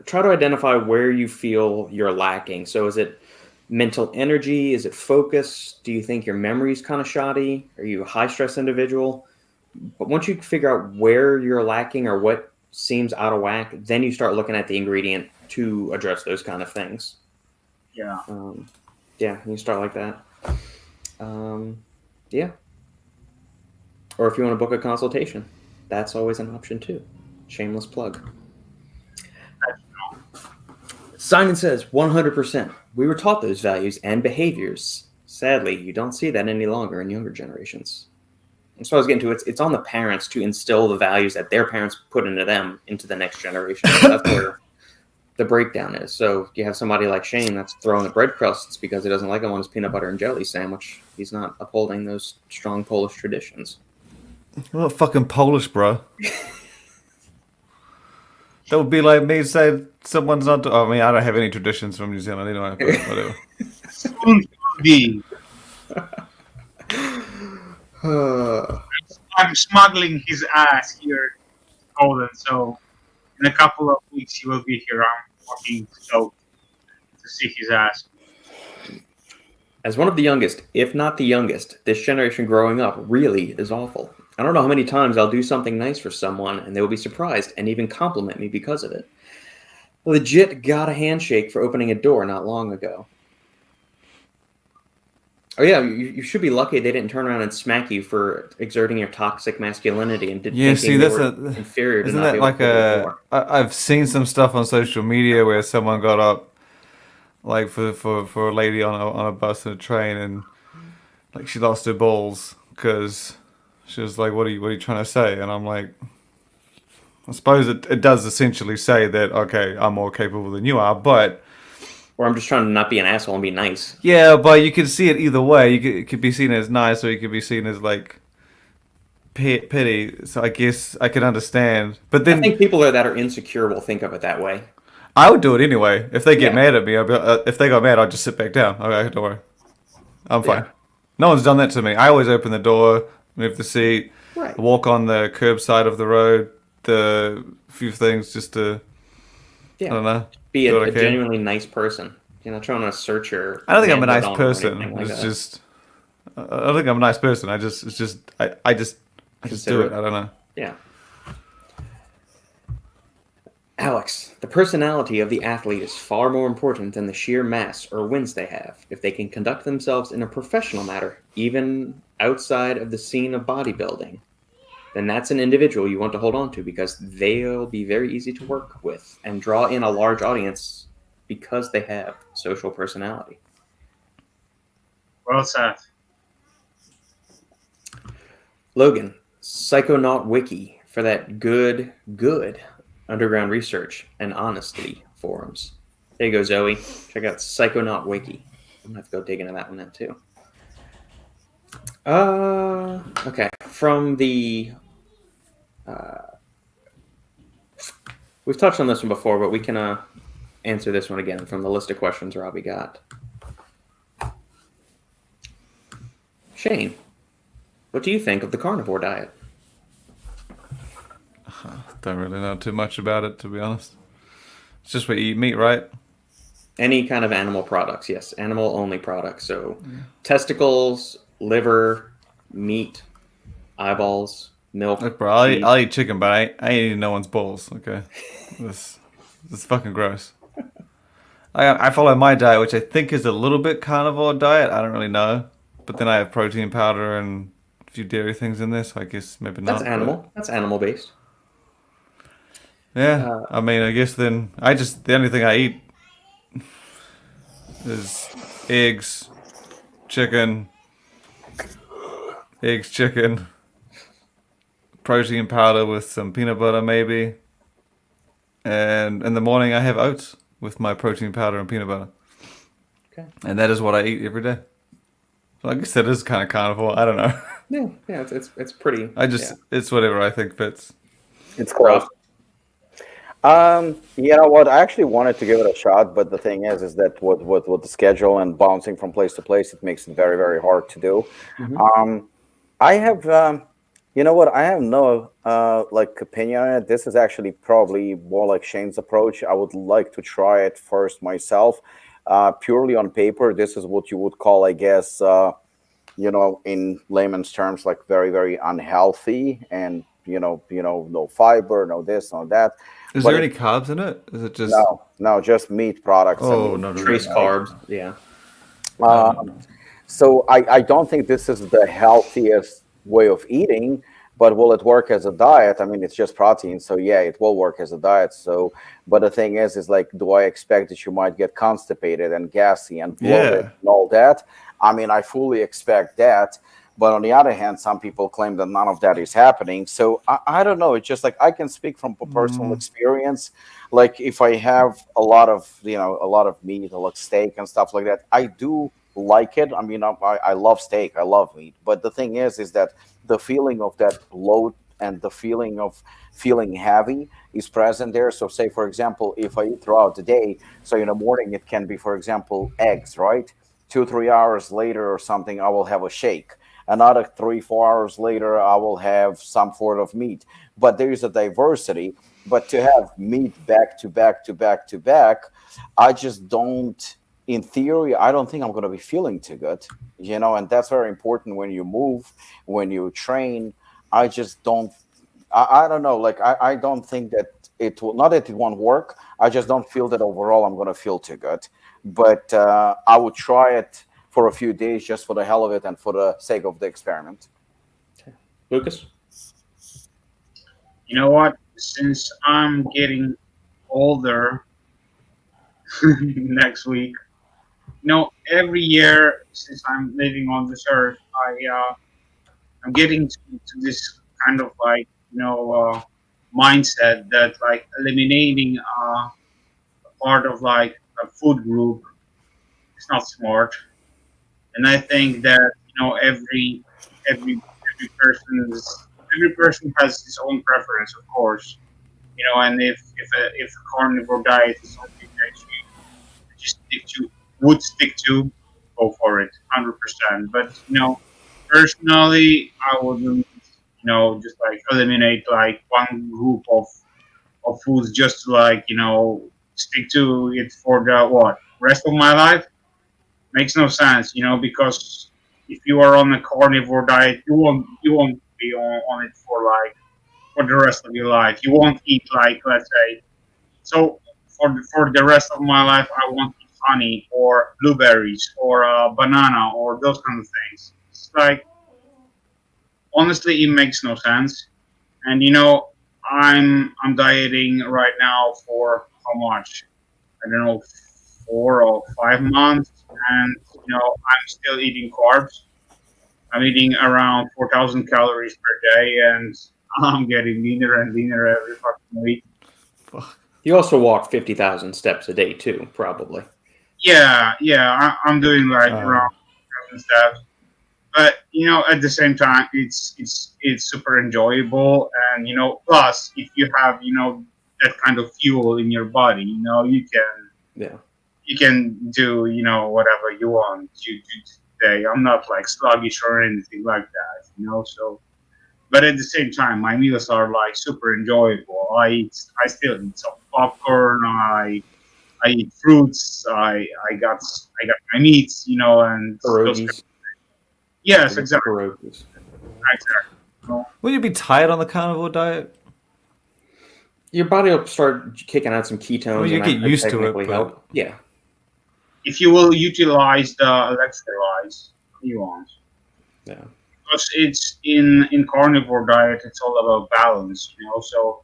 try to identify where you feel you're lacking. So is it mental energy? Is it focus? Do you think your memory's kind of shoddy? Are you a high stress individual? But once you figure out where you're lacking or what seems out of whack, then you start looking at the ingredient to address those kind of things. Yeah. Yeah, you start like that. Yeah. Or if you want to book a consultation, that's always an option too. Shameless plug. Simon says 100%. We were taught those values and behaviors. Sadly, you don't see that any longer in younger generations. That's what I was getting to. It's on the parents to instill the values that their parents put into them into the next generation. That's where the breakdown is. So you have somebody like Shane that's throwing the bread crusts because he doesn't like them on his peanut butter and jelly sandwich. He's not upholding those strong Polish traditions. Well, fucking Polish, bro. That would be like me saying someone's not. I mean, I don't have any traditions from New Zealand anyway, but whatever. I'm smuggling his ass here in Poland, so in a couple of weeks he will be here. I'm working so to see his ass. As one of the youngest, if not the youngest, this generation growing up really is awful. I don't know how many times I'll do something nice for someone and they will be surprised and even compliment me because of it. Legit got a handshake for opening a door not long ago. Oh yeah, you should be lucky they didn't turn around and smack you for exerting your toxic masculinity and thinking they were inferior to isn't not that be like able to I've seen some stuff on social media where someone got up like for a lady on a bus and a train and like she lost her balls because she was like, what are you trying to say? And I'm like, I suppose it does essentially say that, okay, I'm more capable than you are, but... Or I'm just trying to not be an asshole and be nice. Yeah, but you can see it either way. It could be seen as nice or it could be seen as, like, pity. So I guess I can understand. But then... I think people that are insecure will think of it that way. I would do it anyway. If they get mad at me, if they got mad, I'd just sit back down. Okay, don't worry. I'm fine. Yeah. No one's done that to me. I always open the door, move the seat, walk on the curb side of the road, the few things just to, I don't know. Be a genuinely nice person. You're not trying to search your... I don't think I'm a nice person. Like it's just... I don't think I'm a nice person. I just do it. I don't know. Yeah. Alex, the personality of the athlete is far more important than the sheer mass or wins they have. If they can conduct themselves in a professional manner, even outside of the scene of bodybuilding, then that's an individual you want to hold on to because they'll be very easy to work with and draw in a large audience because they have social personality. Well said. Logan, Psychonaut Wiki for that good underground research and honesty forums. There you go, Zoe. Check out Psychonaut Wiki. I'm going to have to go dig into that one then, too. Okay. From the... we've touched on this one before, but we can answer this one again from the list of questions Robbie got. Shane, what do you think of the carnivore diet? Don't really know too much about it, to be honest. It's just where you eat meat, right? Any kind of animal products, yes. Animal-only products. So testicles, liver, meat, eyeballs, milk. Look, bro, I'll eat chicken, but I ain't eating no one's balls, okay? This fucking gross. I follow my diet, which I think is a little bit carnivore diet. I don't really know. But then I have protein powder and a few dairy things in there, so I guess maybe not. That's animal. But... That's animal-based. Yeah, I mean, I guess then the only thing I eat is eggs, chicken, protein powder with some peanut butter maybe, and in the morning I have oats with my protein powder and peanut butter. Okay. And that is what I eat every day. So I guess that is kind of carnivore. I don't know. Yeah, it's pretty. It's whatever I think fits. It's close. You know what? I actually wanted to give it a shot, but the thing is that with the schedule and bouncing from place to place, it makes it very, very hard to do. Mhm. Um, I have, you know what? I have no like opinion on it. This is actually probably more like Shane's approach. I would like to try it first myself, purely on paper. This is what you would call, I guess, in layman's terms, like very, very unhealthy, and no fiber, no this, no that. Is But there it, any carbs in it? Is it just? no, no, just meat products and Oh, meat, not at Trace all. right? carbs. Yeah. Um, so I don't think this is the healthiest way of eating, but will it work as a diet? I mean, it's just protein, so yeah, it will work as a diet. So, but the thing is like, do I expect that you might get constipated and gassy and bloated Yeah. and all that? I mean, I fully expect that. But on the other hand, some people claim that none of that is happening. So I don't know. It's just like I can speak from personal Mm, experience. Like if I have a lot of meat, a lot of steak and stuff like that, I do like it. I mean, I love steak, I love meat, but the thing is that the feeling of that bloat and the feeling of feeling heavy is present there. So, say for example, if I eat throughout the day, so in the morning it can be, for example, eggs, right? 2 3 hours later or something, I will have a shake. Another 3 4 hours later, I will have some sort of meat. But there is a diversity. But to have meat back to back to back to back, I just don't. In theory, I don't think I'm going to be feeling too good, and that's very important when you move, when you train. I just don't. I don't know. Like I don't think that it will. Not that it won't work. I just don't feel that overall I'm going to feel too good. But I would try it for a few days just for the hell of it and for the sake of the experiment. Lucas? You know what? Since I'm getting older next week, every year since I'm living on this earth, I'm getting to this kind of like mindset that like eliminating a part of like a food group is not smart, and I think that every person has his own preference, of course, and if a carnivore diet is something that you just would stick to, go for it, 100%. But personally, I wouldn't, just like eliminate like one group of foods just to like stick to it for the what rest of my life. Makes no sense, because if you are on a carnivore diet, you won't be on it for the rest of your life. You won't eat like, let's say, so for the rest of my life, I won't eat honey or blueberries or banana or those kind of things. It's like, honestly, it makes no sense. And I'm dieting right now for how much? I don't know, 4 or 5 months, and I'm still eating carbs. I'm eating around 4,000 calories per day, and I'm getting leaner and leaner every fucking week. fuck. You also walk 50,000 steps a day, too, probably. Yeah, yeah, I'm doing like around Oh, 1,000 steps, but at the same time, it's super enjoyable, and plus if you have that kind of fuel in your body, you can Yeah. do whatever you want to do today. I'm not like sluggish or anything like that, so. But at the same time, my meals are like super enjoyable. I still eat some popcorn. I eat fruits. I got my meats, and those. Pierogies. Yes, Forget the exactly, pierogies. exactly. will you be tired on the carnivore diet? Your body will start kicking out some I ketones, mean, you and get that could used to it, technically but help. Yeah. If you will utilize the electrolytes you want, Yeah. because it's in carnivore diet, it's all about balance, So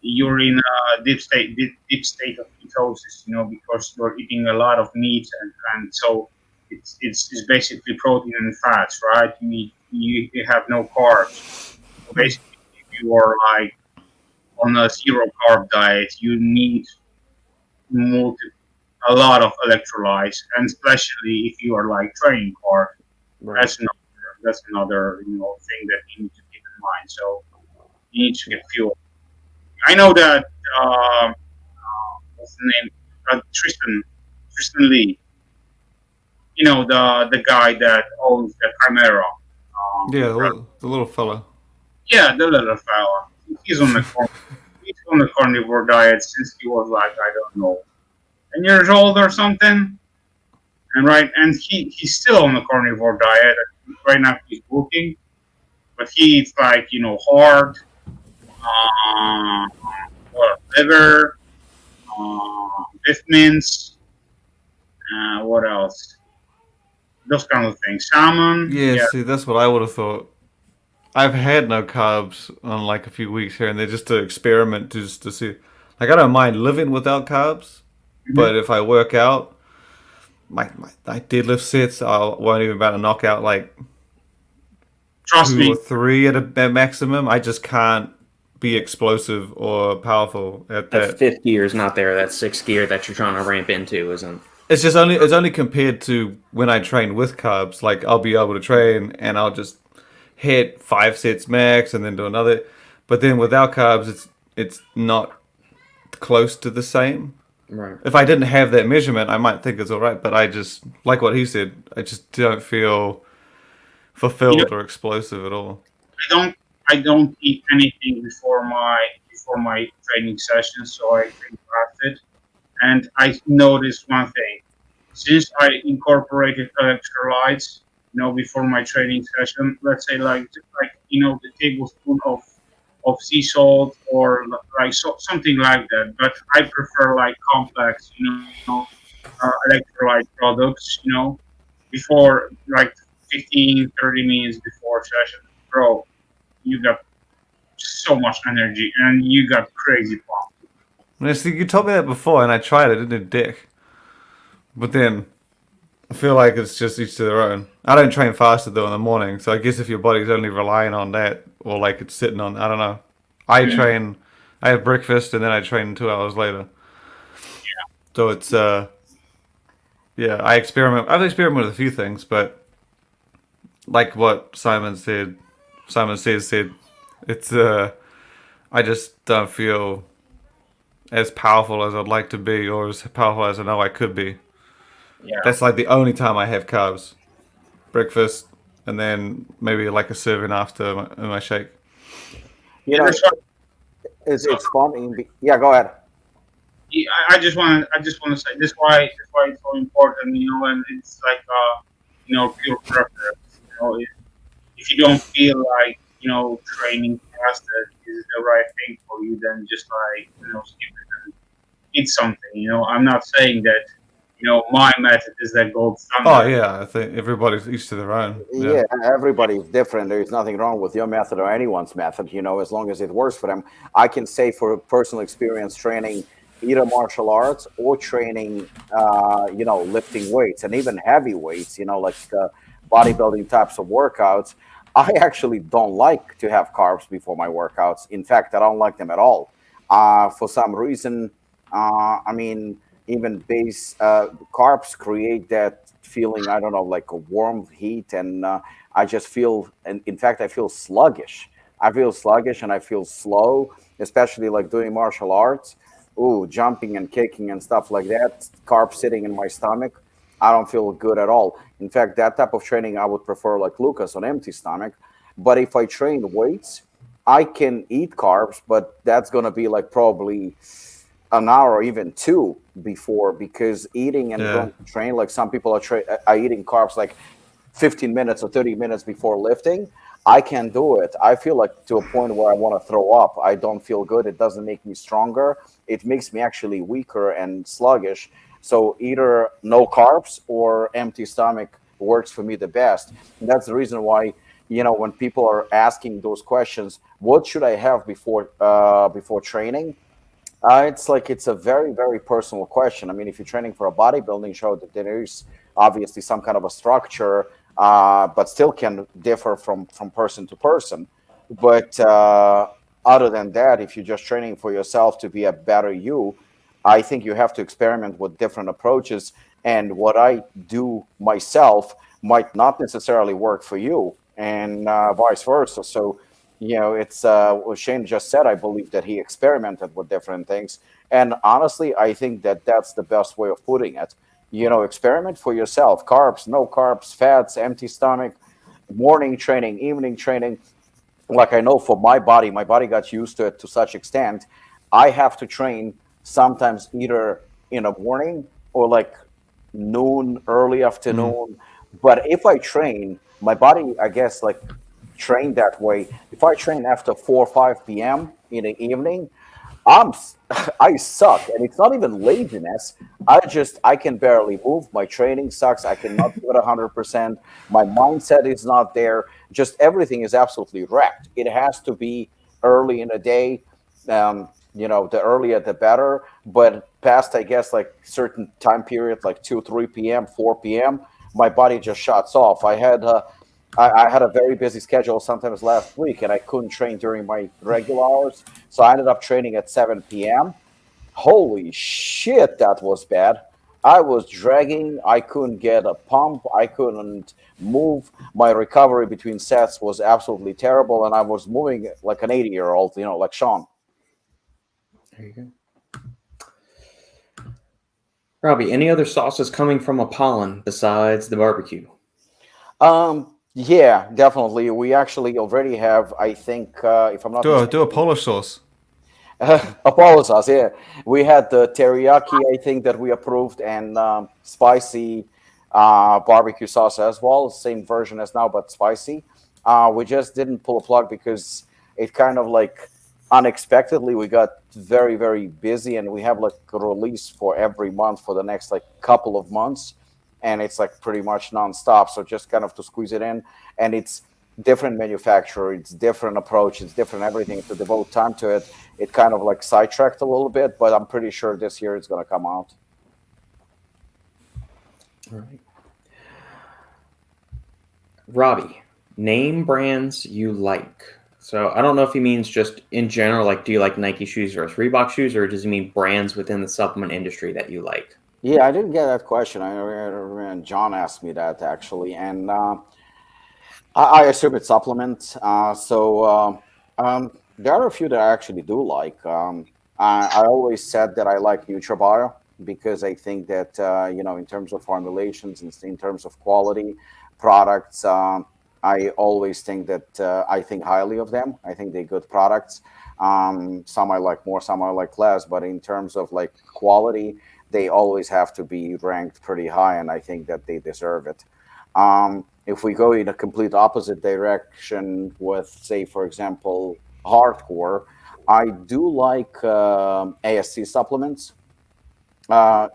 you're in a deep state of ketosis, because you're eating a lot of meat, and so it's basically protein and fats, right? You have no carbs. So basically, if you are like on a zero carb diet, you need multi, a lot of electrolytes, and especially if you are like training carb, Right. that's another thing that you need to keep in mind. So you need to get fuel. I know that what's the name? Tristan Lee. You know, the guy that owns the Carnivore. Yeah, the little fella. Yeah, the little fella. He's on the he's on the carnivore diet since he was like, I don't know, 10 years old or something. And he's still on the carnivore diet. Right now he's working, but he eats like, you know, hard, uh, liver, beef mince, what else? Those kind of things. Salmon. Yeah, see, that's what I would have thought. I've had no carbs on like a few weeks here and there just to experiment, just to see. Like, I don't mind living without carbs, but if I work out, my deadlift sets, I won't even about to knock out like Trust 2 me. or 3 at maximum. I just can't be explosive or powerful at That that. fifth gear is not there. That sixth gear that you're trying to ramp into isn't. It's just only compared to when I train with carbs. Like, I'll be able to train and I'll just hit 5 sets max and then do another. But then without carbs, it's not close to the same. Right. If I didn't have that measurement, I might think it's all right. But I just, like what he said, I just don't feel fulfilled or explosive at all. I don't eat anything before my training session, so I train past it. And I noticed one thing: since I incorporated electrolytes, you know, before my training session, let's say like you know, the tablespoon of sea salt or like something like that. But I prefer like complex, you know, electrolyte products, you know, before like 15, 30 minutes before session. Bro, you got so much energy and you got crazy pump. See, you told me that before, and I tried it. It didn't dick. But then I feel like it's just each to their own. I don't train faster though in the morning, so I guess if your body's only relying on that, or like it's sitting on, I don't know. I train. I have breakfast and then I train 2 hours later. Yeah. So it's yeah. I experiment. I've experimented with a few things, but like what Simon said, it's I just don't feel as powerful as I'd like to be, or as powerful as I know I could be. Yeah. That's like the only time I have carbs. Breakfast, and then maybe like a serving after my shake. You know, That's what- it's funny. Yeah, go ahead. Yeah, I just want to say this why it's so important, you know, and it's like you know, pure preference. You know, if you don't feel like, you know, training faster is the right thing for you, then just like, you know, skip it and eat something. You know, I'm not saying that, you know, my method is the gold standard. Oh yeah, I think everybody's each to their own. Yeah, everybody's different. There's nothing wrong with your method or anyone's method, you know, as long as it works for them. I can say for personal experience training either martial arts or training, you know, lifting weights and even heavy weights, you know, like bodybuilding types of workouts. I actually don't like to have carbs before my workouts. In fact, I don't like them at all. For some reason, I mean, even base carbs create that feeling, I don't know, like a warm heat, and I just feel, and in fact I feel sluggish. I feel sluggish and I feel slow, especially like doing martial arts. Ooh, jumping and kicking and stuff like that, carbs sitting in my stomach, I don't feel good at all. In fact, that type of training I would prefer like Lukasz on empty stomach. But if I train weights, I can eat carbs, but that's going to be like probably an hour or even 2 before, because eating and going to train, like some people are eating carbs like 15 minutes or 30 minutes before lifting. I can't do it. I feel like to a point where I want to throw up. I don't feel good. It doesn't make me stronger. It makes me actually weaker and sluggish. So either no carbs or empty stomach works for me the best. And that's the reason why, you know, when people are asking those questions, what should I have before training? It's like it's a very, very personal question. I mean, if you're training for a bodybuilding show, that there is obviously some kind of a structure, but still can differ from person to person. But other than that, if you're just training for yourself to be a better you, I think you have to experiment with different approaches. And what I do myself might not necessarily work for you, and vice versa. So It's what Shane just said. I believe that he experimented with different things, and honestly, I think that that's the best way of putting it. Experiment for yourself. Carbs, no carbs, fats, empty stomach, morning training, evening training. Like I know for my body got used to it to such extent. I have to train sometimes either in the morning or like noon, early afternoon. But if I train, my body, I guess, like train that way. If I train after 4 or 5 p.m. in the evening, I'm I suck, and it's not even laziness. I can barely move. My training sucks. I cannot do it 100%. My mindset is not there. Just everything is absolutely wrecked. It has to be early in the day. The earlier the better. But past, I guess, like certain time periods, like 2, 3 p.m., 4 p.m., my body just shuts off. I had a very busy schedule sometimes last week, and I couldn't train during my regular hours. So I ended up training at 7 p.m. Holy shit, that was bad. I was dragging. I couldn't get a pump. I couldn't move. My recovery between sets was absolutely terrible, and I was moving like an 80-year-old, like Sean. There you go. Robbie, any other sauces coming from Apollon besides the barbecue? Yeah, definitely. We actually already have, I think, if I'm not Do a Polish sauce. Apollo sauce, yeah. We had the teriyaki, I think, that we approved, and spicy barbecue sauce as well. Same version as now, but spicy. We just didn't pull a plug because it kind of like unexpectedly we got very, very busy, and we have like a release for every month for the next like couple of months, and it's like pretty much nonstop. So just kind of to squeeze it in, and it's different manufacturer, it's different approach, it's different everything. To devote time to it, it kind of like sidetracked a little bit, but I'm pretty sure this year it's going to come out. All right. Robbie, name brands you like. So I don't know if he means just in general, like do you like Nike shoes versus Reebok shoes, or does he mean brands within the supplement industry that you like? Yeah, I didn't get that question. John asked me that actually, and I assume it's supplements. There are a few that I actually do like. I always said that I like NutriBio because I think that in terms of formulations and in terms of quality products, I always think that I think highly of them. I think they're good products. Some I like more, some I like less, but in terms of like quality, they always have to be ranked pretty high, and I think that they deserve it. If we go in a complete opposite direction with, say, for example, hardcore, I do like ASC supplements.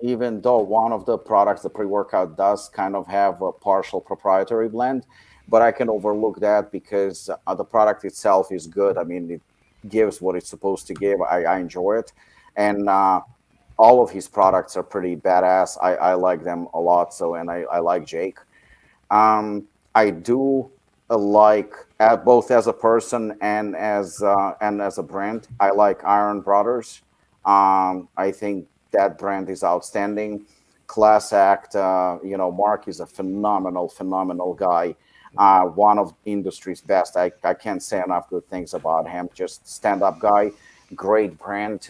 Even though one of the products, the pre-workout, does kind of have a partial proprietary blend, but I can overlook that because the product itself is good. I mean, it gives what it's supposed to give. I enjoy it, and all of his products are pretty badass. I like them a lot. So, and I like Jake. I do like both as a person and as a brand. I like Iron Brothers. I think that brand is outstanding. Class act. Mark is a phenomenal guy. One of industry's best. I can't say enough good things about him. Just stand-up guy, great brand.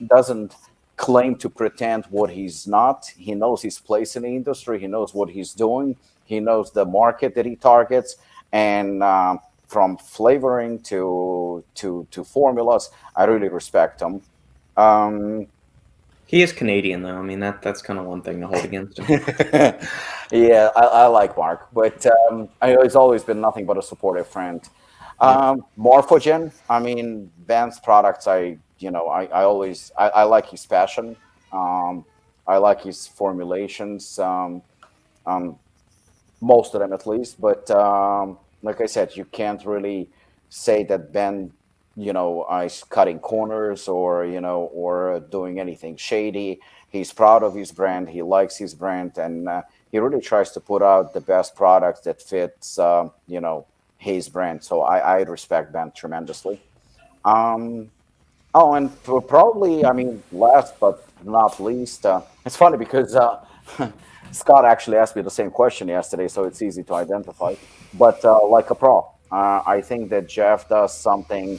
Doesn't claim to pretend what he's not. He knows his place in the industry. He knows what he's doing. He knows the market that he targets, and from flavoring to formulas, I really respect him. He is Canadian, though. I mean, that's kind of one thing to hold against him. Yeah, I like Mark, but he's always been nothing but a supportive friend. Morphogen, I mean, Ben's products, I like his passion. I like his formulations, most of them at least. But like I said, you can't really say that Ben, is cutting corners or doing anything shady. He's proud of his brand. He likes his brand, and he really tries to put out the best products that fits, his brand. So I respect Ben tremendously. And probably, I mean, last but not least, it's funny because Scott actually asked me the same question yesterday, so it's easy to identify. But like a pro, I think that Jeff does something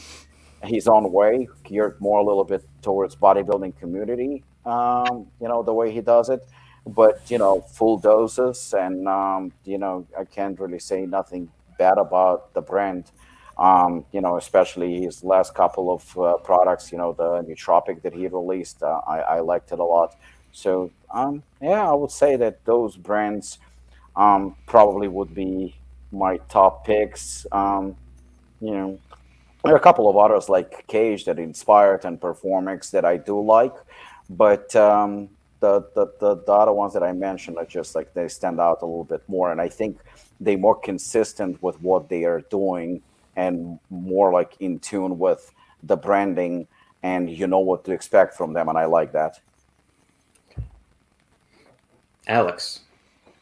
his own way, geared more a little bit towards bodybuilding community. The way he does it, but full doses, and I can't really say nothing bad about the brand. Especially his last couple of products. The nootropic that he released, I liked it a lot. So yeah, I would say that those brands probably would be my top picks. There are a couple of others like Cage that Inspired and Performix that I do like, but the other ones that I mentioned are just like they stand out a little bit more, and I think they're more consistent with what they are doing and more like in tune with the branding, and you know what to expect from them, and I like that. Alex,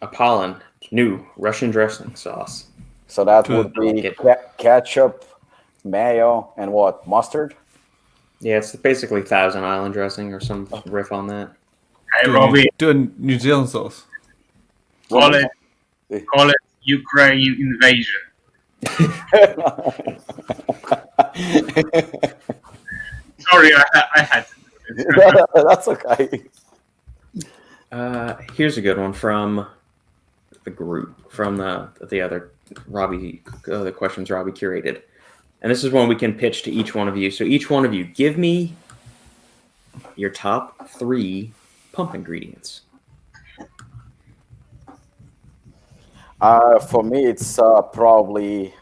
Apollon, new Russian dressing sauce. So that Good. would be ketchup, mayo, and what, mustard? Yeah, it's basically Thousand Island dressing or some riff on that. Hey, Robbie, Doing New Zealand sauce. call it Ukraine invasion. Sorry, I had to do it. That's okay. Here's a good one from the group, from the other Robbie, the questions Robbie curated. And this is one we can pitch to each one of you. So each one of you, give me your top 3 pump ingredients. For me, it's probably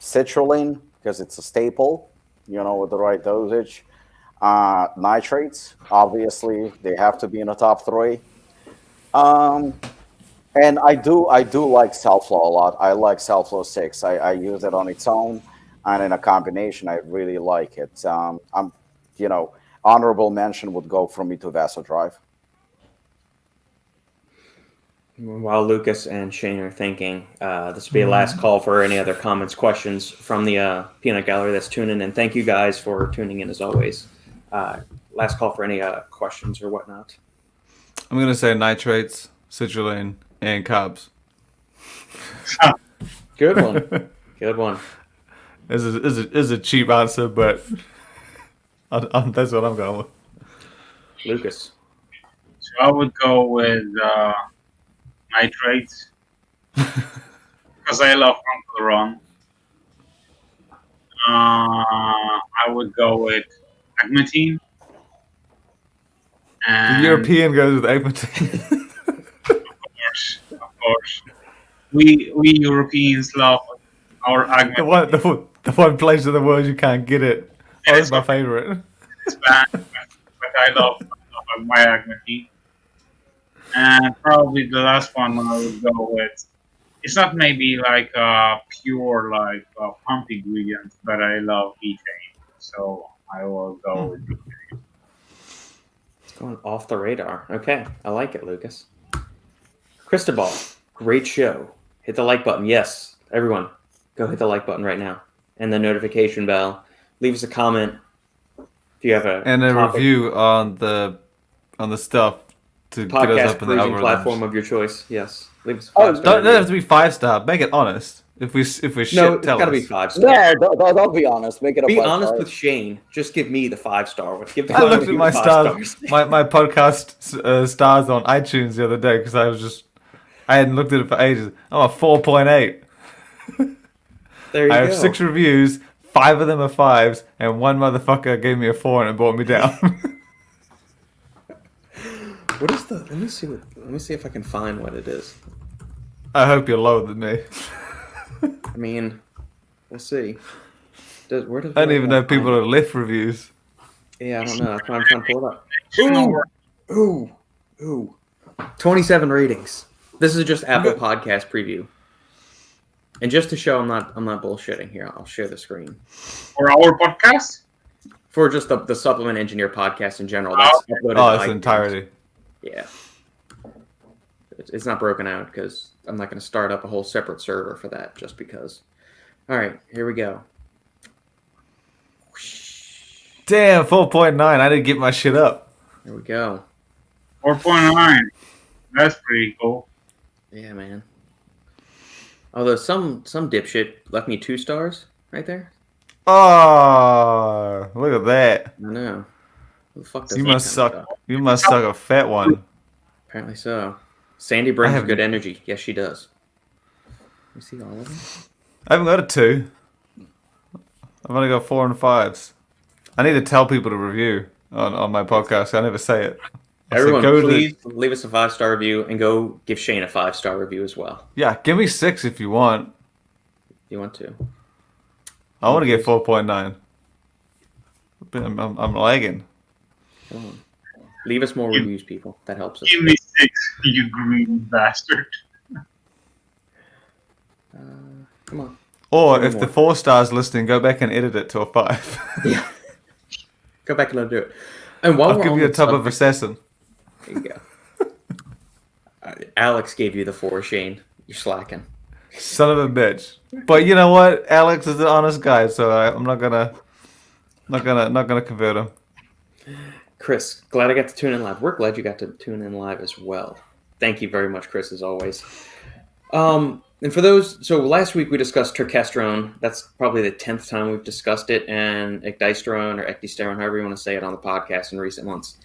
citrulline because it's a staple, with the right dosage. Nitrates, obviously, they have to be in the top 3. And I do like Cellflow a lot. I like Cellflow 6. I use it on its own, and in a combination, I really like it. Honorable mention would go from me to Vasodrive. While Lukasz and Shane are thinking, this will be a last call for any other comments, questions from the peanut gallery that's tuning in. Thank you guys for tuning in as always. Last call for any questions or whatnot. I'm gonna say nitrates, citrulline, and carbs. Good one. Good one. Is a cheap answer, but that's what I'm going with. Lukasz. So I would go with nitrates because I love Uncle Ron. I would go with agmatine. The European goes with agmatine. Of course. We Europeans love our agmatine. the one place in the world you can't get it. Oh, it's my favorite. It's bad, but I love my agmatine. And probably the last one I would go with. It's not maybe like a pure pump ingredient, but I love betaine, so I will go with betaine. It's going off the radar. Okay, I like it, Lukasz. Cristobal, great show. Hit the like button. Yes, everyone, go hit the like button right now, and the notification bell. Leave us a comment if you have a topic. Review on the stuff to get us Podcast up in the cruising algorithms. platform of your choice. Yes, leave us a Oh, 5-star Don't have to be 5-star. Make it honest. If we shit, No, it's tell got to us. be 5-star. No, don't be honest. Make it a Be 5-star. honest with Shane. Just give me the 5-star one. Give the I looked at review my the 5 stars, my podcast stars on iTunes the other day because I hadn't looked at it for ages. I'm a 4.8. There you I go. have 6 reviews. 5 of them are 5s, and one motherfucker gave me a 4 and it brought me down. What is the? Let me see if I can find what it is. I hope you're lower than me. I mean, we'll see. Where does I don't even know people that left reviews. Yeah, I don't know. That's why I'm trying to pull it up. Ooh. 27 ratings. This is just Apple Podcast preview. And just to show I'm not bullshitting here, I'll share the screen. For our podcast? For just the Supplement Engineer podcast in general. That's uploaded to It's iTunes. entirety. Yeah. It's not broken out because I'm not going to start up a whole separate server for that just because. All right, here we go. Damn, 4.9. I didn't get my shit up. There we go. 4.9. That's pretty cool. Yeah, man. Although some dipshit left me 2 stars right there. Oh, look at that. I know. Who the fuck does You that must kind suck. of stuff? You must suck a fat one. Apparently so. Sandy brings haven't- good energy. Yes, she does. You see all of them? I haven't got a 2. I've only got 4 and 5s. I need to tell people to review on my podcast. I never say it. I say Everyone, go to- please leave us a 5-star review and go give Shane a 5-star review as well. Yeah, give me 6 if you want. If you want to. I want to get 4.9. I'm lagging. Come on. Leave us more reviews, people. That helps us. Give me 6, you greedy bastard. Come on. Or Give me if the more. 4 stars listening, go back and edit it to a 5. Yeah. Go back and undo it. And while I'll we're give on you a the tub of subject- assassin. There you go. Alex gave you the 4, Shane. You're slacking. Son of a bitch. But you know what? Alex is an honest guy, so I'm not gonna convert him. Chris, glad I got to tune in live. We're glad you got to tune in live as well. Thank you very much, Chris, as always. And for those, so last week we discussed terkestrone. That's probably the 10th time we've discussed it, and ecdysterone or ecdysterone, however you want to say it on the podcast in recent months.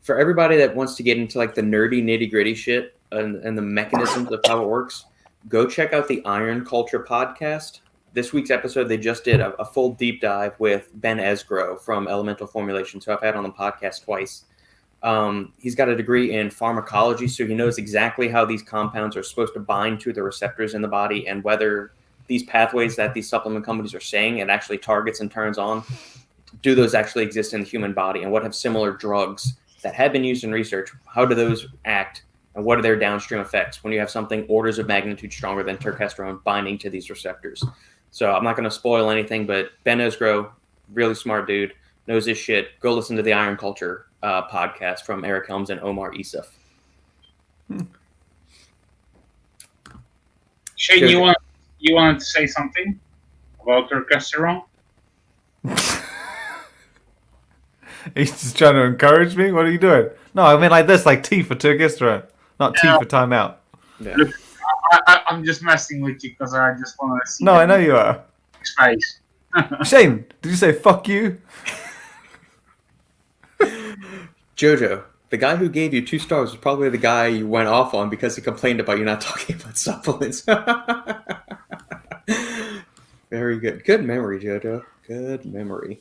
For everybody that wants to get into like the nerdy nitty gritty shit and the mechanisms of how it works, go check out the Iron Culture podcast. This week's episode, they just did a full deep dive with Ben Esgro from Elemental Formulation, who I've had on the podcast twice. He's got a degree in pharmacology, so he knows exactly how these compounds are supposed to bind to the receptors in the body and whether these pathways that these supplement companies are saying it actually targets and turns on, do those actually exist in the human body, and what have similar drugs that have been used in research, how do those act, and what are their downstream effects when you have something orders of magnitude stronger than terkestrone binding to these receptors. So I'm not going to spoil anything, but Ben Esgro, really smart dude, knows his shit. Go listen to the Iron Culture podcast from Eric Helms and Omar Isuf. Shane, Good. you wanted to say something about testosterone? He's just trying to encourage me. What are you doing? No, I mean like this, like T for terkestrone, not T for timeout. Yeah. Look, I'm just messing with you because I just want to see. No, I know you are. his face. Shane, did you say fuck you? Jojo, the guy who gave you 2 stars was probably the guy you went off on because he complained about you not talking about supplements. Very good. Good memory, Jojo. Good memory.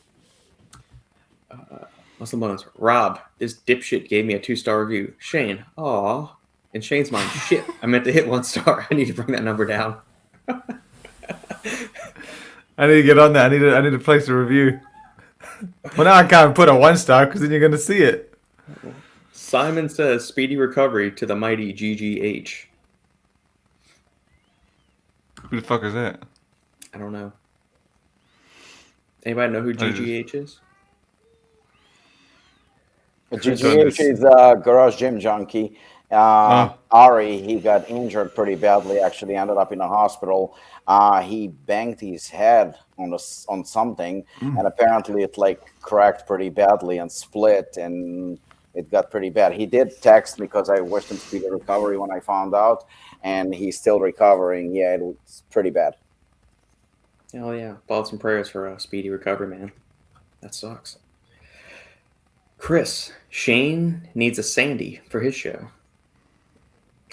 Muscle Bones. Rob, this dipshit gave me a 2-star review. Shane, aw. In Shane's mind, shit, I meant to hit 1 star. I need to bring that number down. I need to get on that. I need to place a review. Well, now I can't put a 1 star because then you're gonna see it. Simon says, speedy recovery to the mighty GGH. Who the fuck is that? I don't know. Anybody know who GGH is? GGH is a garage gym junkie. Ari, he got injured pretty badly. Actually, ended up in a hospital. He banged his head on something, and apparently it like cracked pretty badly and split, and it got pretty bad. He did text me because I wished him speedy recovery when I found out, and he's still recovering. Yeah, it was pretty bad. Oh yeah, thoughts and prayers for a speedy recovery, man. That sucks. Chris, Shane needs a Sandy for his show.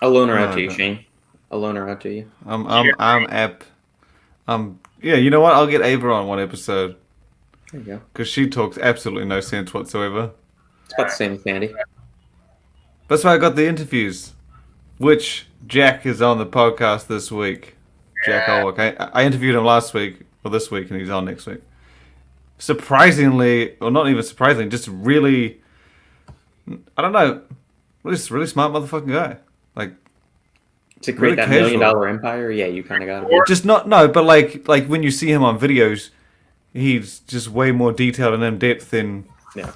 I'll loan her out to you, Shane. I'll loan her out to you. Yeah, you know what? I'll get Ava on one episode There you go. because she talks absolutely no sense whatsoever. It's about the same as Sandy. That's why I got the interviews, which Jack is on the podcast this week. Jack Holwick. I interviewed him last week or this week, and he's on next week. Surprisingly, or not even surprisingly, just really, I don't know, really smart motherfucking guy. Like, To create Really that casual. $1 million empire, yeah, you kind of got to. just not no, but like when you see him on videos, he's just way more detailed and in depth than Yeah.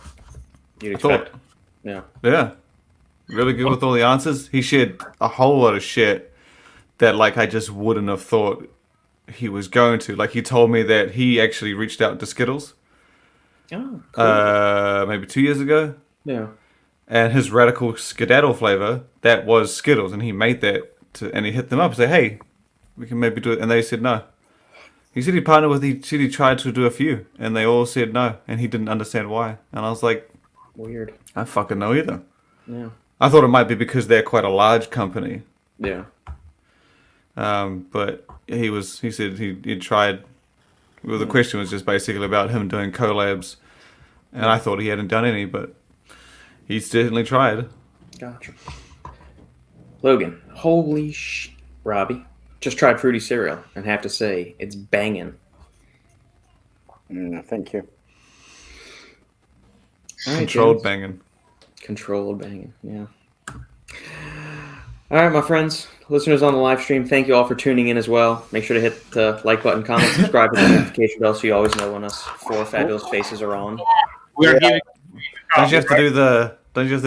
You'd I thought. expect. Yeah. Yeah, really good with all the answers. He shared a whole lot of shit that like I just wouldn't have thought he was going to. Like he told me that he actually reached out to Skittles Oh, cool. maybe 2 years ago, Yeah. and his radical skedaddle flavor that was Skittles, and he made that and he hit them up and said, "Hey, we can maybe do it. And they said no. He said he partnered with, he said he tried to do a few, and they all said no, and he didn't understand why. And I was like, Weird. I fucking know either. Yeah. I thought it might be because they're quite a large company. Yeah. But he said he tried. Well, the question was just basically about him doing collabs, and I thought he hadn't done any, but he's certainly tried. Gotcha. Logan, holy sh... Robbie, just tried fruity cereal and have to say it's banging. Thank you. All right, Controlled James. banging. Controlled banging, yeah. All right, my friends, listeners on the live stream, thank you all for tuning in as well. Make sure to hit the like button, comment, subscribe, and the notification bell so you always know when us four fabulous faces are on. We're giving. Don't you have to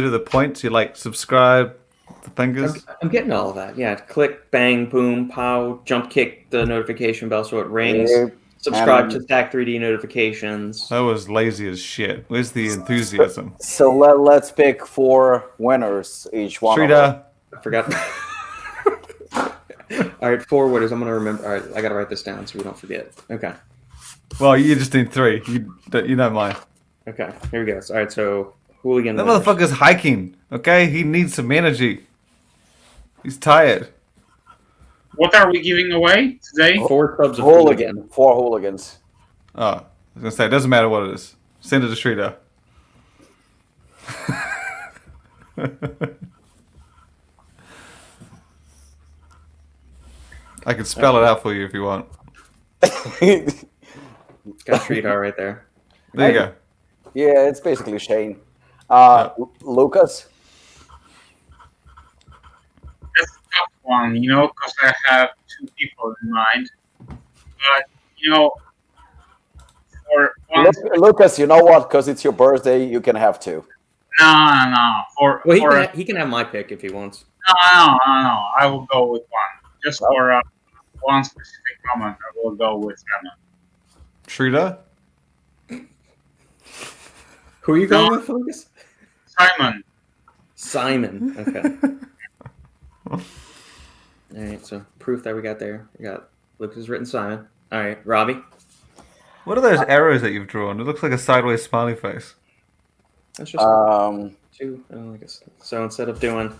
do the points? You like subscribe, the fingers. I'm getting all of that. Yeah, click, bang, boom, pow, jump kick the notification bell so it rings. Subscribe to Stack 3D notifications. That was lazy as shit. Where's the enthusiasm? So let's pick 4 winners each one. Shrita. I forgot. All right, 4 winners. I'm going to remember. All right, I got to write this down so we don't forget. Okay. Well, you just need 3. You don't mind. Okay, here we go. All right, so hooligan. That winners. motherfucker's hiking. Okay, he needs some energy. He's tired. What are we giving away today? 4 clubs of hooligan. 4 hooligans. Oh, I was gonna say it doesn't matter what it is. Send it to Shrita. I can spell it out for you if you want. Got Sridhar right there. There you go. Yeah, it's basically Shane. Lukasz. That's a tough one, because I have 2 people in mind. But, for one, Lukasz, you know what? Because it's your birthday, you can have 2. no. Well, he can have my pick if he wants. No. I will go with 1. Just for one specific moment, I will go with Emma. Shrita? Who are you going with, Lucas? Simon. Okay. All right, so proof that we got there. We got Lucas has written Simon. All right, Robbie. What are those arrows that you've drawn? It looks like a sideways smiley face. That's just 2. I guess. So instead of doing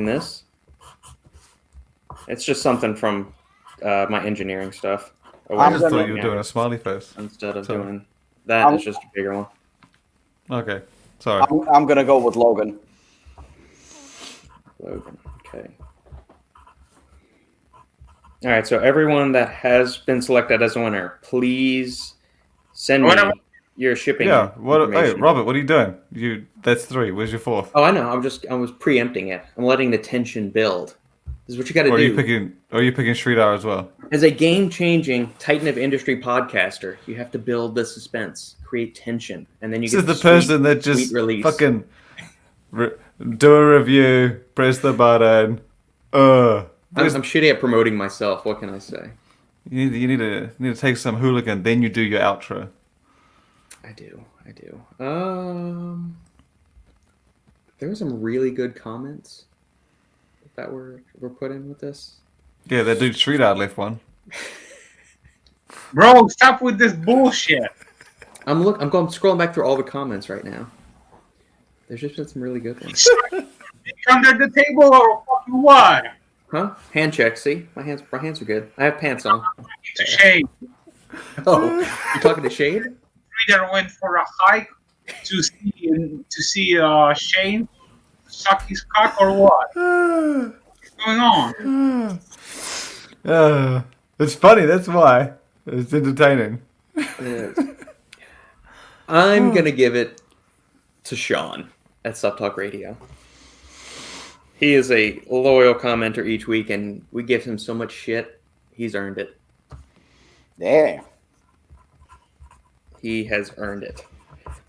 this, it's just something from my engineering stuff. I just thought you were doing a smiley face. Instead of doing that, it's just a bigger one. Okay, sorry. I'm gonna go with Logan. Logan. Okay. All right. So everyone that has been selected as a winner, please send me your shipping. Yeah. Hey, information. Robert, what are you doing? That's 3. Where's your 4th? Oh, I know. I was preempting it. I'm letting the tension build. This is what you got to do. Are you picking Sridhar as well? As a game-changing Titan of industry podcaster, you have to build the suspense, create tension, and then you This get is the person that just fucking do a review, press the button. I'm shitty at promoting myself. What can I say? You need to take some hooligan, then you do your outro. I do. There were some really good comments that were put in with this. Yeah, that dude Sridhar left one. Bro, stop with this bullshit. I'm scrolling back through all the comments right now. There's just been some really good ones. Under the table or fucking what? Huh? Hand check. See, my hands are good. I have pants on. It's a shame. Oh, you're talking to Shade? Reader went for a hike to see Shane suck his cock or what? What's going on? It's funny. That's why it's entertaining. I'm gonna give it to Sean at Sub Talk Radio. He is a loyal commenter each week, and we give him so much shit. He's earned it. Yeah. He has earned it.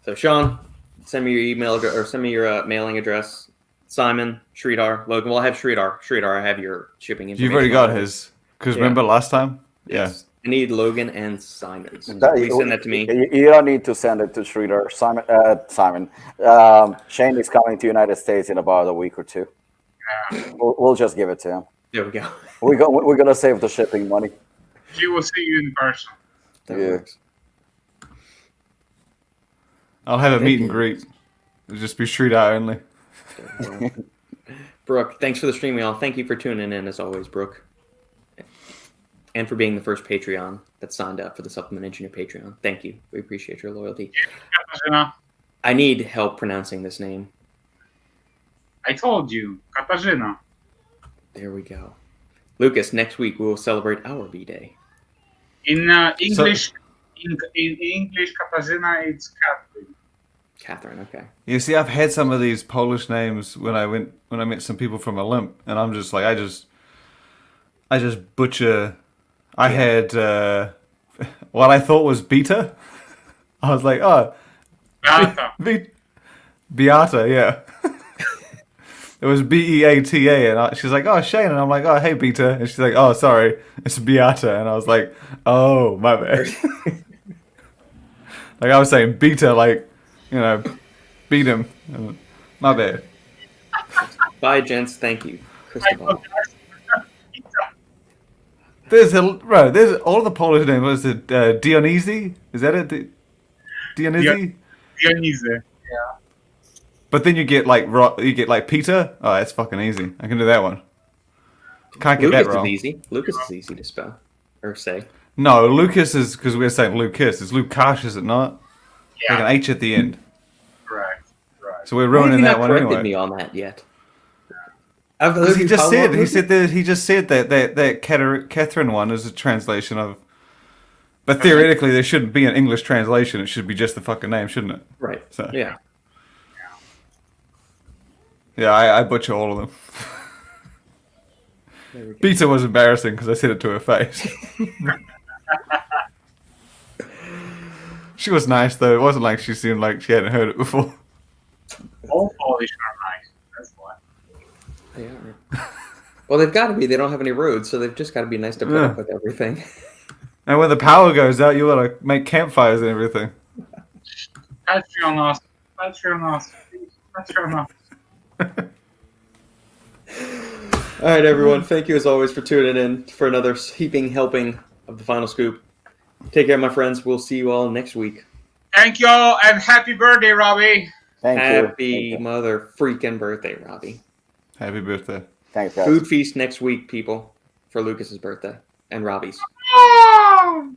So, Sean, send me your email address or send me your mailing address. Simon, Sridhar, Logan. Well, I have Sridhar. Sridhar, I have your shipping information. You've already got his. Because remember last time? Yes. I need Logan and Simon's. Please send that to me. You don't need to send it to Sridhar. Simon. Shane is coming to United States in about a week or 2. We'll just give it to him. There we go. We're gonna save the shipping money. She will see you in person. That Yeah. works. I'll have a Thank meet and you. greet. It'll just be street art only. Brooke, thanks for the stream, y'all. Thank you for tuning in, as always, Brooke. And for being the first Patreon that signed up for the Supplement Engineer Patreon. Thank you. We appreciate your loyalty. Katarzyna, I need help pronouncing this name. I told you, Katarzyna. There we go. Lukasz, next week we will celebrate our B-Day. In English, in English, Katarzyna, it's Catherine. Catherine, okay. You see, I've had some of these Polish names when I met some people from Olymp, and I'm just like, I just butcher. I had what I thought was Beta. I was like, oh, Beata. Beata, yeah. It was Beata, and she's like, oh, Shane, and I'm like, oh, hey, Beta, and she's like, oh, sorry, it's Beata, and I was like, oh, my bad. Like I was saying, Beta, like, you know, beat him. My bad. Bye, gents. Thank you. Cristobal. There's all the Polish names. What is it? Dionysi? Is that it? Dionysi? Dionise. But then you get like Peter. Oh, that's fucking easy. I can do that one. Can't get that Lukasz wrong. is easy. Lukasz is easy to spell or say. No, Lukasz is because we're saying Lukasz. It's Lukasz, is it not? Like an Yeah, H at the end. correct. So we're Why have ruining you that not one corrected anyway. me on that yet? He just said that Catherine one is a translation of. But theoretically, there shouldn't be an English translation. It should be just the fucking name, shouldn't it? Right. So, Yeah. Yeah, I butcher all of them. There we go. Beta was embarrassing because I said it to her face. She was nice though. It wasn't like she seemed like she hadn't heard it before. All Polish are nice. That's why. They are. Well, they've got to be. They don't have any roads, so they've just got to be nice to put up with everything. And when the power goes out, you gotta make campfires and everything. Patreon us. All right, everyone. Thank you as always for tuning in for another heaping helping of the Final Scoop. Take care, my friends. We'll see you all next week. Thank y'all and happy birthday, Robbie. Thank you. Happy mother freaking birthday, Robbie. Happy birthday. Thanks, guys. Food feast next week, people, for Lukasz's birthday and Robbie's. Oh!